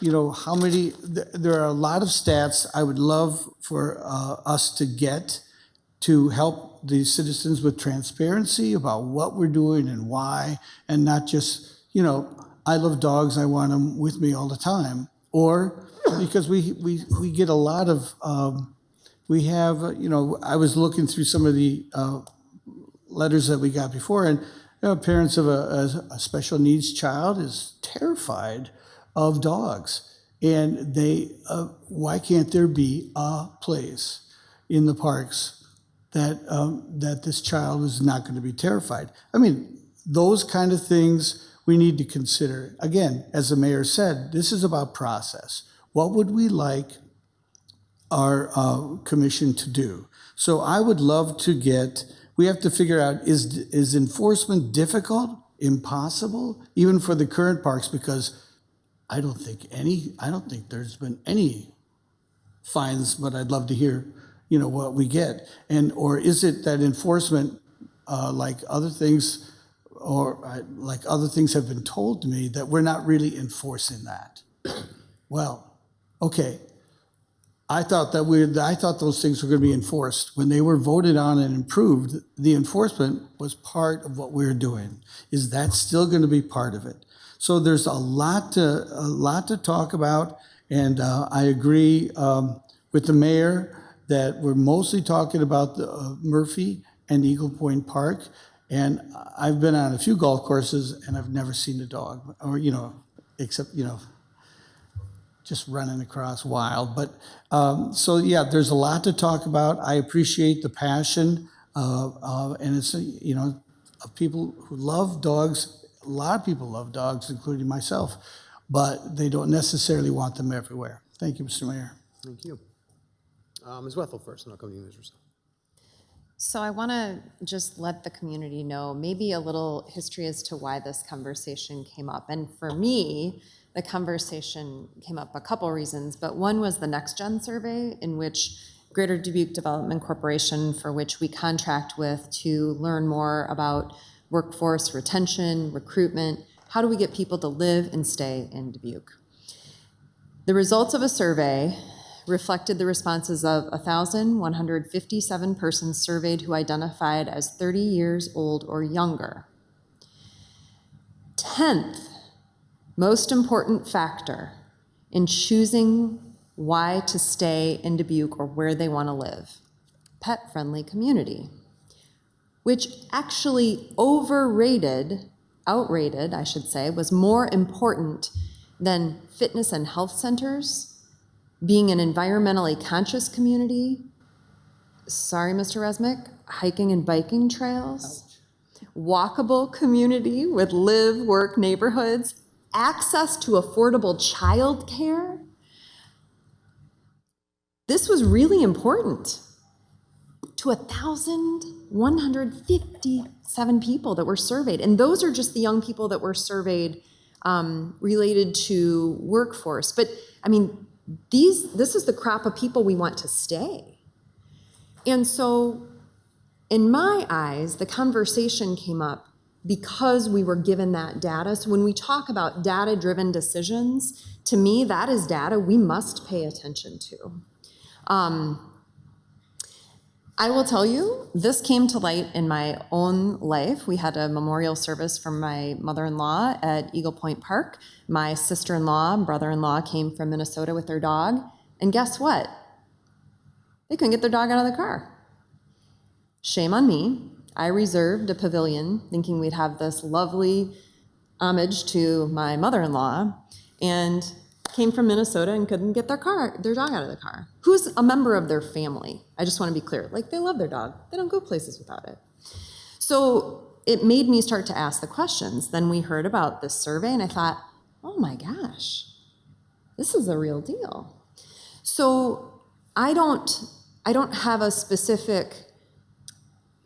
You know, how many, there are a lot of stats I would love for us to get to help the citizens with transparency about what we're doing and why, and not just, you know, I love dogs, I want them with me all the time. Or because we get a lot of, we have, you know, I was looking through some of the letters that we got before, and you know, parents of a special needs child is terrified of dogs. And why can't there be a place in the parks that this child is not going to be terrified? I mean, those kind of things we need to consider. Again, as the mayor said, this is about process. What would we like our commission to do? So I would love to we have to figure out, is enforcement difficult, impossible, even for the current parks? Because I don't think there's been any fines, but I'd love to hear, you know, what we get. Or is it that enforcement, like other things have been told to me, that we're not really enforcing that? Well, okay. I thought those things were going to be enforced. When they were voted on and improved, the enforcement was part of what we're doing. Is that still going to be part of it? So there's a lot to talk about, and I agree with the mayor that we're mostly talking about the Murphy and Eagle Point Park, And I've been on a few golf courses and I've never seen a dog, or, except, just running across wild. But so yeah, there's a lot to talk about. I appreciate the passion and it's of people who love dogs. A lot of people love dogs, including myself, but they don't necessarily want them everywhere. Thank you, Mr. Mayor. Thank you. Ms. Wethel first, and I'll come to you, Ms. Russo. So I want to just let the community know maybe a little history as to why this conversation came up. And for me, the conversation came up a couple reasons, but one was the Next Gen survey, in which Greater Dubuque Development Corporation, for which we contract with to learn more about workforce retention, recruitment, how do we get people to live and stay in Dubuque. The results of a survey reflected the responses of 1,157 persons surveyed who identified as 30 years old or younger. 10th most important factor in choosing why to stay in Dubuque or where they want to live, pet-friendly community, which actually outrated, I should say, was more important than fitness and health centers, being an environmentally conscious community, sorry, Mr. Resnick, hiking and biking trails, walkable community with live, work neighborhoods, access to affordable childcare. This was really important to 1,157 people that were surveyed. And those are just the young people that were surveyed related to workforce. But I mean, this is the crop of people we want to stay. And so in my eyes, the conversation came up because we were given that data. So when we talk about data-driven decisions, to me, that is data we must pay attention to. I will tell you, this came to light in my own life. We had a memorial service for my mother-in-law at Eagle Point Park. My sister-in-law and brother-in-law came from Minnesota with their dog. And guess what? They couldn't get their dog out of the car. Shame on me. I reserved a pavilion thinking we'd have this lovely homage to my mother-in-law, and came from Minnesota and couldn't get their dog out of the car. Who's a member of their family? I just want to be clear. Like, they love their dog. They don't go places without it. So it made me start to ask the questions. Then we heard about this survey, and I thought, oh my gosh, this is a real deal. So I don't have a specific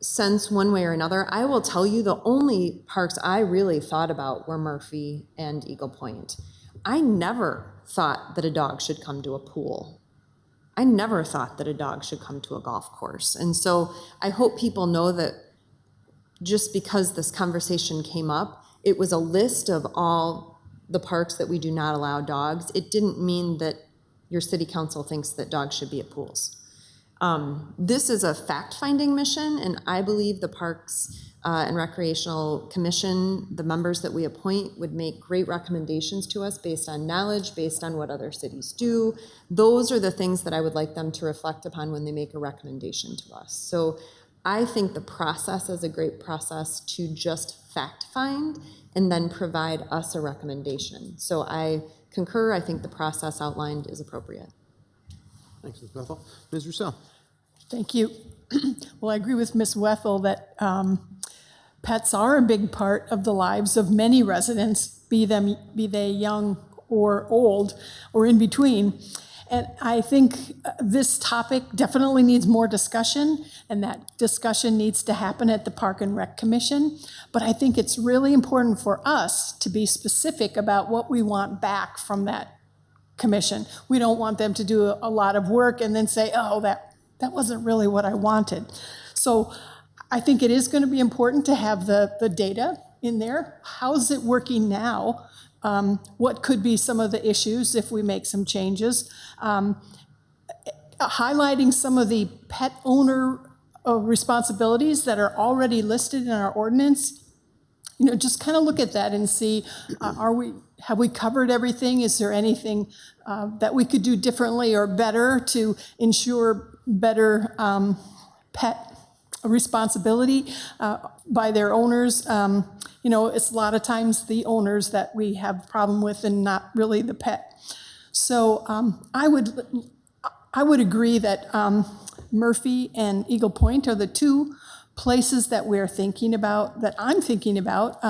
sense one way or another. I will tell you the only parks I really thought about were Murphy and Eagle Point. I never thought that a dog should come to a pool. I never thought that a dog should come to a golf course. And so I hope people know that just because this conversation came up, it was a list of all the parks that we do not allow dogs. It didn't mean that your city council thinks that dogs should be at pools. This is a fact-finding mission, and I believe the Parks and Recreational Commission, the members that we appoint, would make great recommendations to us based on knowledge, based on what other cities do. Those are the things that I would like them to reflect upon when they make a recommendation to us. So I think the process is a great process to just fact-find and then provide us a recommendation. So I concur. I think the process outlined is appropriate. Thanks, Ms. Wethel. Ms. Rousseau. Thank you. Well, I agree with Ms. Wethel that pets are a big part of the lives of many residents, be they young or old or in between. And I think this topic definitely needs more discussion, and that discussion needs to happen at the Park and Rec Commission. But I think it's really important for us to be specific about what we want back from that commission. We don't want them to do a lot of work and then say, oh, that wasn't really what I wanted. So I think it is going to be important to have the data in there. How's it working now? What could be some of the issues if we make some changes? Highlighting some of the pet owner responsibilities that are already listed in our ordinance. You know, just kind of look at that and see, have we covered everything? Is there anything that we could do differently or better to ensure better pet responsibility by their owners. It's a lot of times the owners that we have a problem with and not really the pet. So I would agree that Murphy and Eagle Point are the two places that we're thinking about, that I'm thinking about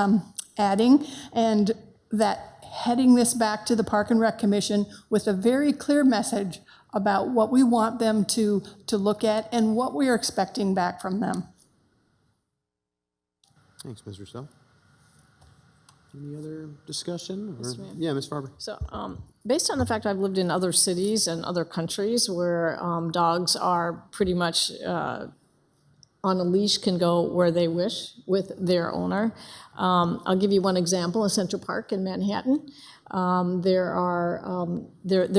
adding, and that heading this back to the Park and Rec Commission with a very clear message about what we want them to look at and what we're expecting back from them. Thanks, Ms. Rousseau. Any other discussion? Mr. Mayor? Yeah, Ms. Farber. So, based on the fact I've lived in other cities and other countries where dogs are pretty much on a leash, can go where they wish with their owner. I'll give you one example, in Central Park in Manhattan. Their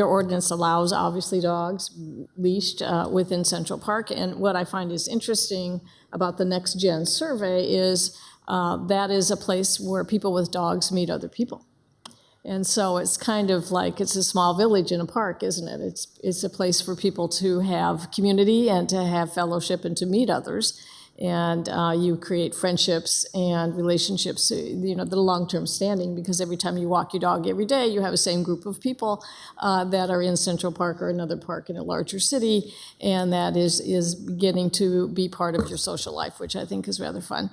ordinance allows, obviously, dogs leashed within Central Park. And what I find is interesting about the Next Gen survey is that is a place where people with dogs meet other people. And so it's kind of like it's a small village in a park, isn't it? It's a place for people to have community and to have fellowship and to meet others. And you create friendships and relationships, that are long-term standing, because every time you walk your dog every day, you have the same group of people that are in Central Park or another park in a larger city, and that is beginning to be part of your social life, which I think is rather fun.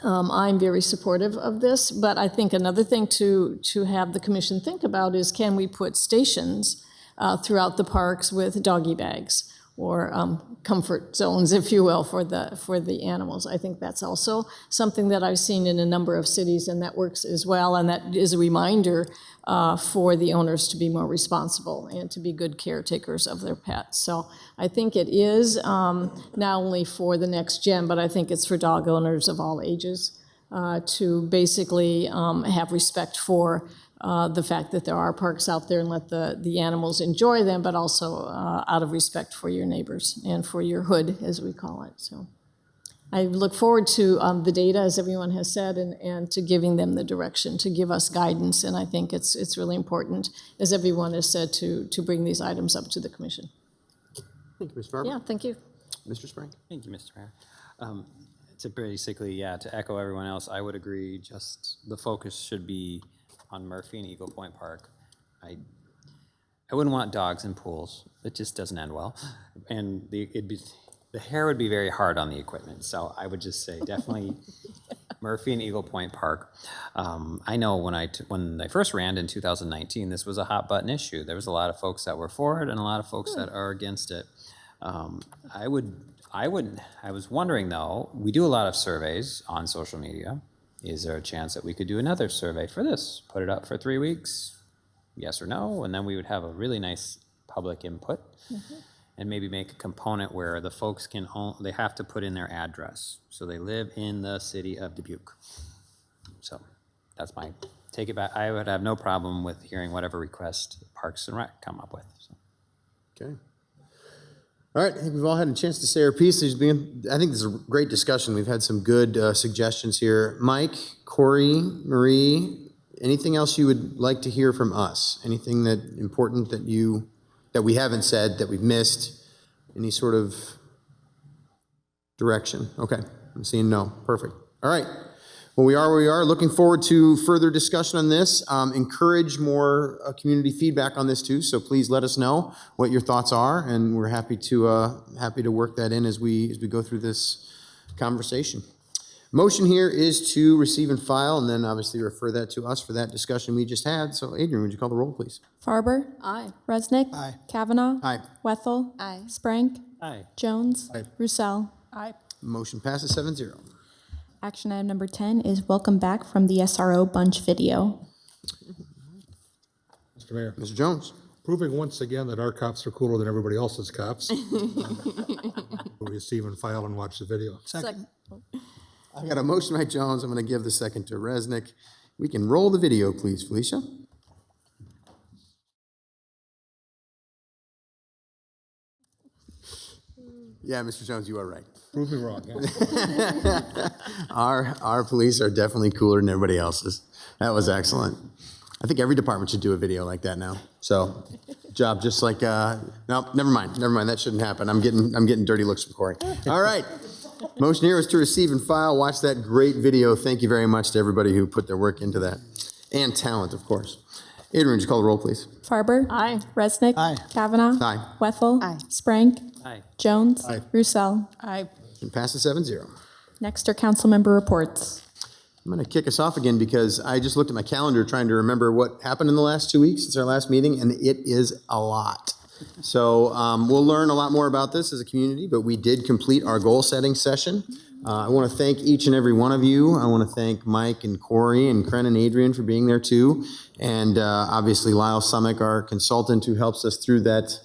I'm very supportive of this, but I think another thing to have the commission think about is, can we put stations throughout the parks with doggy bags or comfort zones, if you will, for the animals? I think that's also something that I've seen in a number of cities, and that works as well, and that is a reminder for the owners to be more responsible and to be good caretakers of their pets. So I think it is not only for the Next Gen, but I think it's for dog owners of all ages to basically have respect for the fact that there are parks out there, and let the animals enjoy them, but also out of respect for your neighbors and for your hood, as we call it. So I look forward to the data, as everyone has said, and to giving them the direction, to give us guidance. And I think it's really important, as everyone has said, to bring these items up to the commission. Thank you, Ms. Farber. Yeah, thank you. Mr. Sprank. Thank you, Mr. Mayor. To basically, to echo everyone else, I would agree, just the focus should be on Murphy and Eagle Point Park. I wouldn't want dogs in pools. It just doesn't end well. And the hair would be very hard on the equipment. So I would just say definitely Murphy and Eagle Point Park. I know when they first ran in 2019, this was a hot button issue. There was a lot of folks that were for it and a lot of folks that are against it. I was wondering though, we do a lot of surveys on social media. Is there a chance that we could do another survey for this? Put it up for 3 weeks, yes or no, and then we would have a really nice public input. Mm-hmm. And maybe make a component where the folks they have to put in their address. So they live in the city of Dubuque. So that's my take it back. I would have no problem with hearing whatever request Parks and Rec come up with. So. Okay. All right, I think we've all had a chance to say our piece. I think this is a great discussion. We've had some good suggestions here. Mike, Corey, Marie, anything else you would like to hear from us? Anything important that we haven't said, that we've missed? Any sort of direction? Okay, I'm seeing no. Perfect. All right. Well, we are where we are. Looking forward to further discussion on this. Encourage more community feedback on this too. So please let us know what your thoughts are, and we're happy to work that in as we go through this conversation. Motion here is to receive and file, and then obviously refer that to us for that discussion we just had. So Adrian, would you call the roll, please? Farber? Aye. Resnick? Aye. Kavanaugh? Aye. Wethel? Aye. Sprank? Aye. Jones? Aye. Roussel? Aye. Motion passes 7-0. Action item number 10 is welcome back from the SRO bunch video. Mr. Mayor, Mr. Jones. proving once again that our cops are cooler than everybody else's cops. We'll receive and file and watch the video. Second. I got a motion by Jones. I'm going to give the second to Resnick. We can roll the video, please, Felicia. Yeah, Mr. Jones, you are right. Prove me wrong. Yeah. Our police are definitely cooler than everybody else's. That was excellent. I think every department should do a video like that now. So, job just like, no, never mind. That shouldn't happen. I'm getting dirty looks from Corey. All right. Motion here is to receive and file. Watch that great video. Thank you very much to everybody who put their work into that. And talent, of course. Adrian, would you call the roll, please? Farber. Aye. Resnick. Aye. Kavanaugh. Aye. Wethel. Aye. Sprank. Aye. Jones. Aye. Roussel. Aye. Motion passes 7-0. Next are council member reports. I'm going to kick us off again because I just looked at my calendar trying to remember what happened in the last 2 weeks since our last meeting, and it is a lot. So we'll learn a lot more about this as a community, but we did complete our goal-setting session. I want to thank each and every one of you. I want to thank Mike and Corey and Kren and Adrian for being there too, and obviously Lyle Summick, our consultant, who helps us through that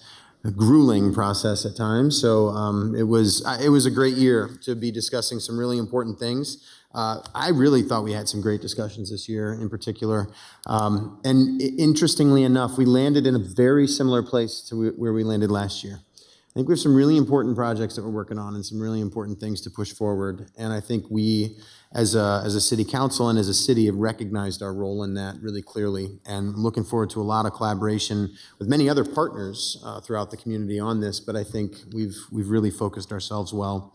grueling process at times. So it was a great year to be discussing some really important things. I really thought we had some great discussions this year in particular. And interestingly enough, we landed in a very similar place to where we landed last year. I think we have some really important projects that we're working on and some really important things to push forward. And I think we, as a city council and as a city, have recognized our role in that really clearly. And I'm looking forward to a lot of collaboration with many other partners throughout the community on this. But I think we've really focused ourselves well.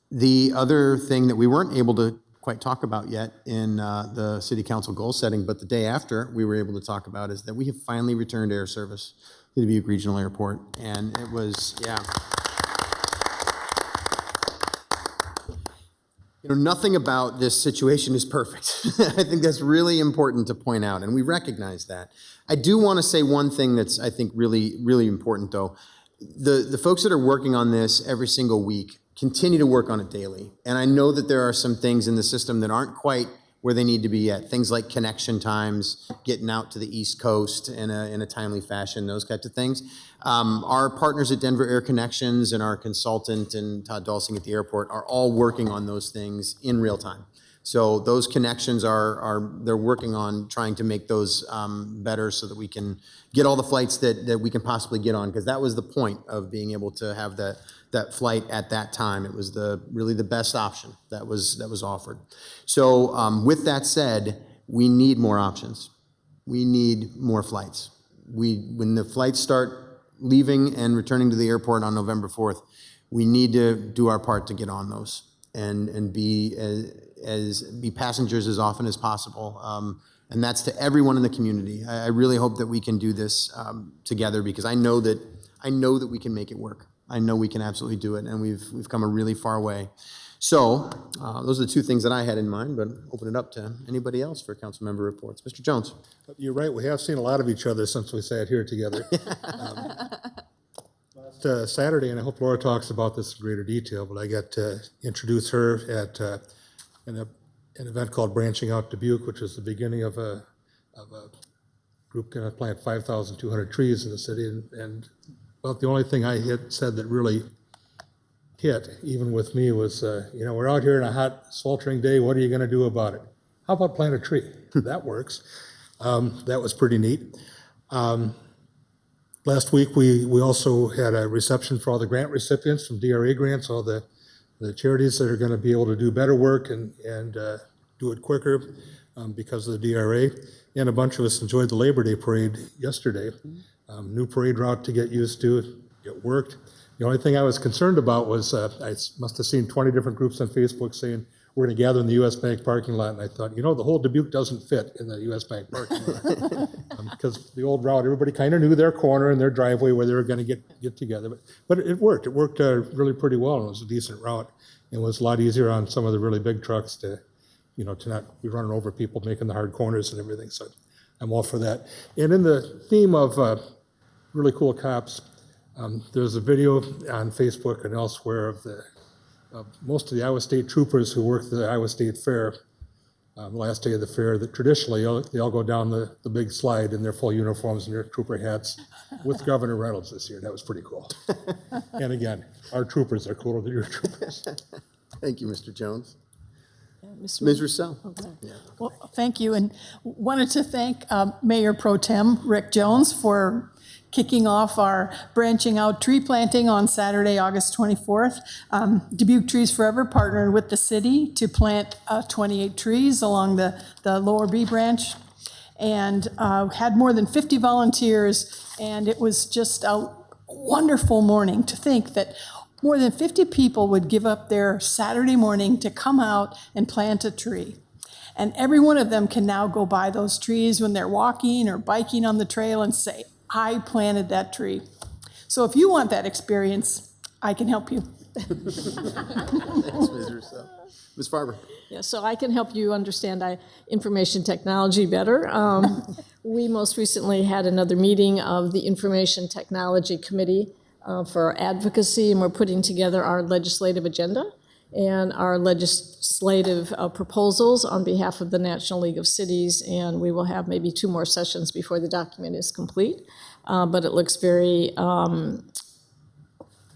The other thing that we weren't able to quite talk about yet in the city council goal setting, but the day after we were able to talk about, is that we have finally returned air service to the Dubuque Regional Airport. And it was, nothing about this situation is perfect. I think that's really important to point out, and we recognize that. I do want to say one thing that's, I think, really, really important, though. The folks that are working on this every single week continue to work on it daily. And I know that there are some things in the system that aren't quite where they need to be yet. Things like connection times, getting out to the East Coast in a timely fashion, those types of things. Our partners at Denver Air Connections and our consultant and Todd Dulcing at the airport are all working on those things in real time. So those connections they're working on trying to make those better so that we can get all the flights that we can possibly get on, because that was the point of being able to have that flight at that time. It was really the best option that was offered. So with that said, we need more options. We need more flights. When the flights start leaving and returning to the airport on November 4th, we need to do our part to get on those and be passengers as often as possible. And that's to everyone in the community. I really hope that we can do this together, because I know that we can make it work. I know we can absolutely do it, and we've come a really far way. So those are the two things that I had in mind, but open it up to anybody else for council member reports. Mr. Jones. You're right. We have seen a lot of each other since we sat here together. Last Saturday, and I hope Laura talks about this in greater detail, but I got to introduce her at an event called Branching Out Dubuque, which is the beginning of a group going to plant 5,200 trees in the city. And about the only thing I had said that really hit, even with me, was, we're out here in a hot, sweltering day. What are you going to do about it? How about plant a tree? That works. That was pretty neat. Last week, we also had a reception for all the grant recipients from DRA grants, all the charities that are going to be able to do better work and do it quicker because of the DRA. And a bunch of us enjoyed the Labor Day parade yesterday. New parade route to get used to. It worked. The only thing I was concerned about was I must have seen 20 different groups on Facebook saying, we're going to gather in the U.S. Bank parking lot. And I thought, the whole Dubuque doesn't fit in the U.S. Bank parking lot. Because the old route, everybody kind of knew their corner and their driveway where they were going to get together. But it worked. It worked really pretty well. And it was a decent route. It was a lot easier on some of the really big trucks to not be running over people, making the hard corners and everything. So I'm all for that. And in the theme of really cool cops, there's a video on Facebook and elsewhere of most of the Iowa State troopers who work the Iowa State Fair, the last day of the fair, that traditionally they all go down the big slide in their full uniforms and their trooper hats with Governor Reynolds this year. That was pretty cool. And again, our troopers are cooler than your troopers. Thank you, Mr. Jones. Ms. Roussel. Okay. Yeah. Well, thank you, and wanted to thank Mayor Pro Tem Rick Jones for kicking off our branching out tree planting on Saturday, August 24th. Dubuque Trees Forever partnered with the city to plant 28 trees along the lower B branch. and had more than 50 volunteers, and it was just a wonderful morning to think that more than 50 people would give up their Saturday morning to come out and plant a tree. And every one of them can now go by those trees when they're walking or biking on the trail and say, I planted that tree. So if you want that experience, I can help you. Thanks, Ms. Russo. Ms. Farber. Yeah, so I can help you understand information technology better. We most recently had another meeting of the Information Technology Committee for advocacy, and we're putting together our legislative agenda and our legislative proposals on behalf of the National League of Cities, and we will have maybe 2 more sessions before the document is complete. But it looks very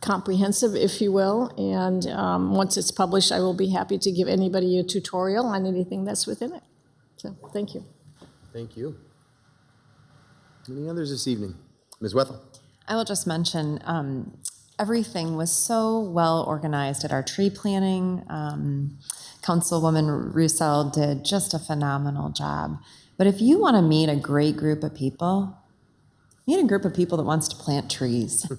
comprehensive, if you will, and once it's published, I will be happy to give anybody a tutorial on anything that's within it. So, thank you. Thank you. Any others this evening? Ms. Wethel. I will just mention, everything was so well organized at our tree planting. Councilwoman Roussel did just a phenomenal job. But if you want to meet a great group of people, meet a group of people that wants to plant trees.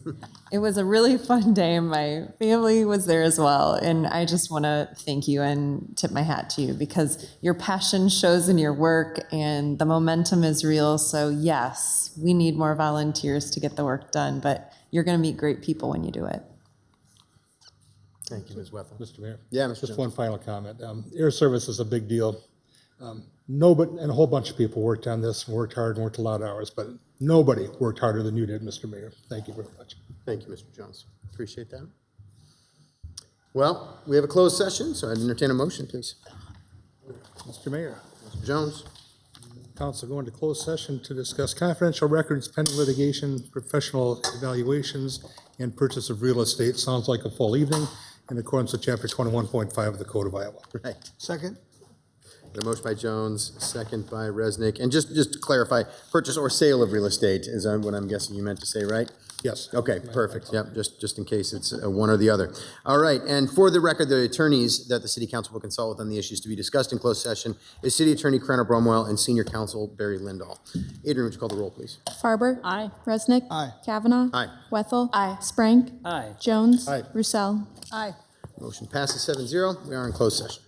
It was a really fun day, and my family was there as well. And I just want to thank you and tip my hat to you, because your passion shows in your work and the momentum is real. So yes, we need more volunteers to get the work done, but you're going to meet great people when you do it. Thank you, Ms. Wethel. Mr. Mayor? Yeah, Mr. Just Jones. one final comment. Air service is a big deal. Nobody, and a whole bunch of people worked on this and worked hard and worked a lot of hours, but nobody worked harder than you did, Mr. Mayor. Thank you very much. Thank you, Mr. Jones. Appreciate that. Well, we have a closed session, so I'd entertain a motion, please. Mr. Mayor. Mr. Jones. Council go into closed session to discuss confidential records, pending litigation, professional evaluations, and purchase of real estate. Sounds like a full evening in accordance with Chapter 21.5 of the Code of Iowa. Right. Second? A motion by Jones, second by Resnick. And just to clarify, purchase or sale of real estate is what I'm guessing you meant to say, right? Yes. Okay, perfect. Yep, just in case it's one or the other. All right, and for the record, the attorneys that the City Council will consult with on the issues to be discussed in closed session is City Attorney Crandall Bromwell and Senior Counsel Barry Lindahl. Adrian, would you call the roll, please? Farber. Aye. Resnick. Aye. Kavanaugh. Aye. Wethel. Aye. Sprank. Aye. Jones. Aye. Roussel. Aye. Motion passes 7-0. We are in closed session.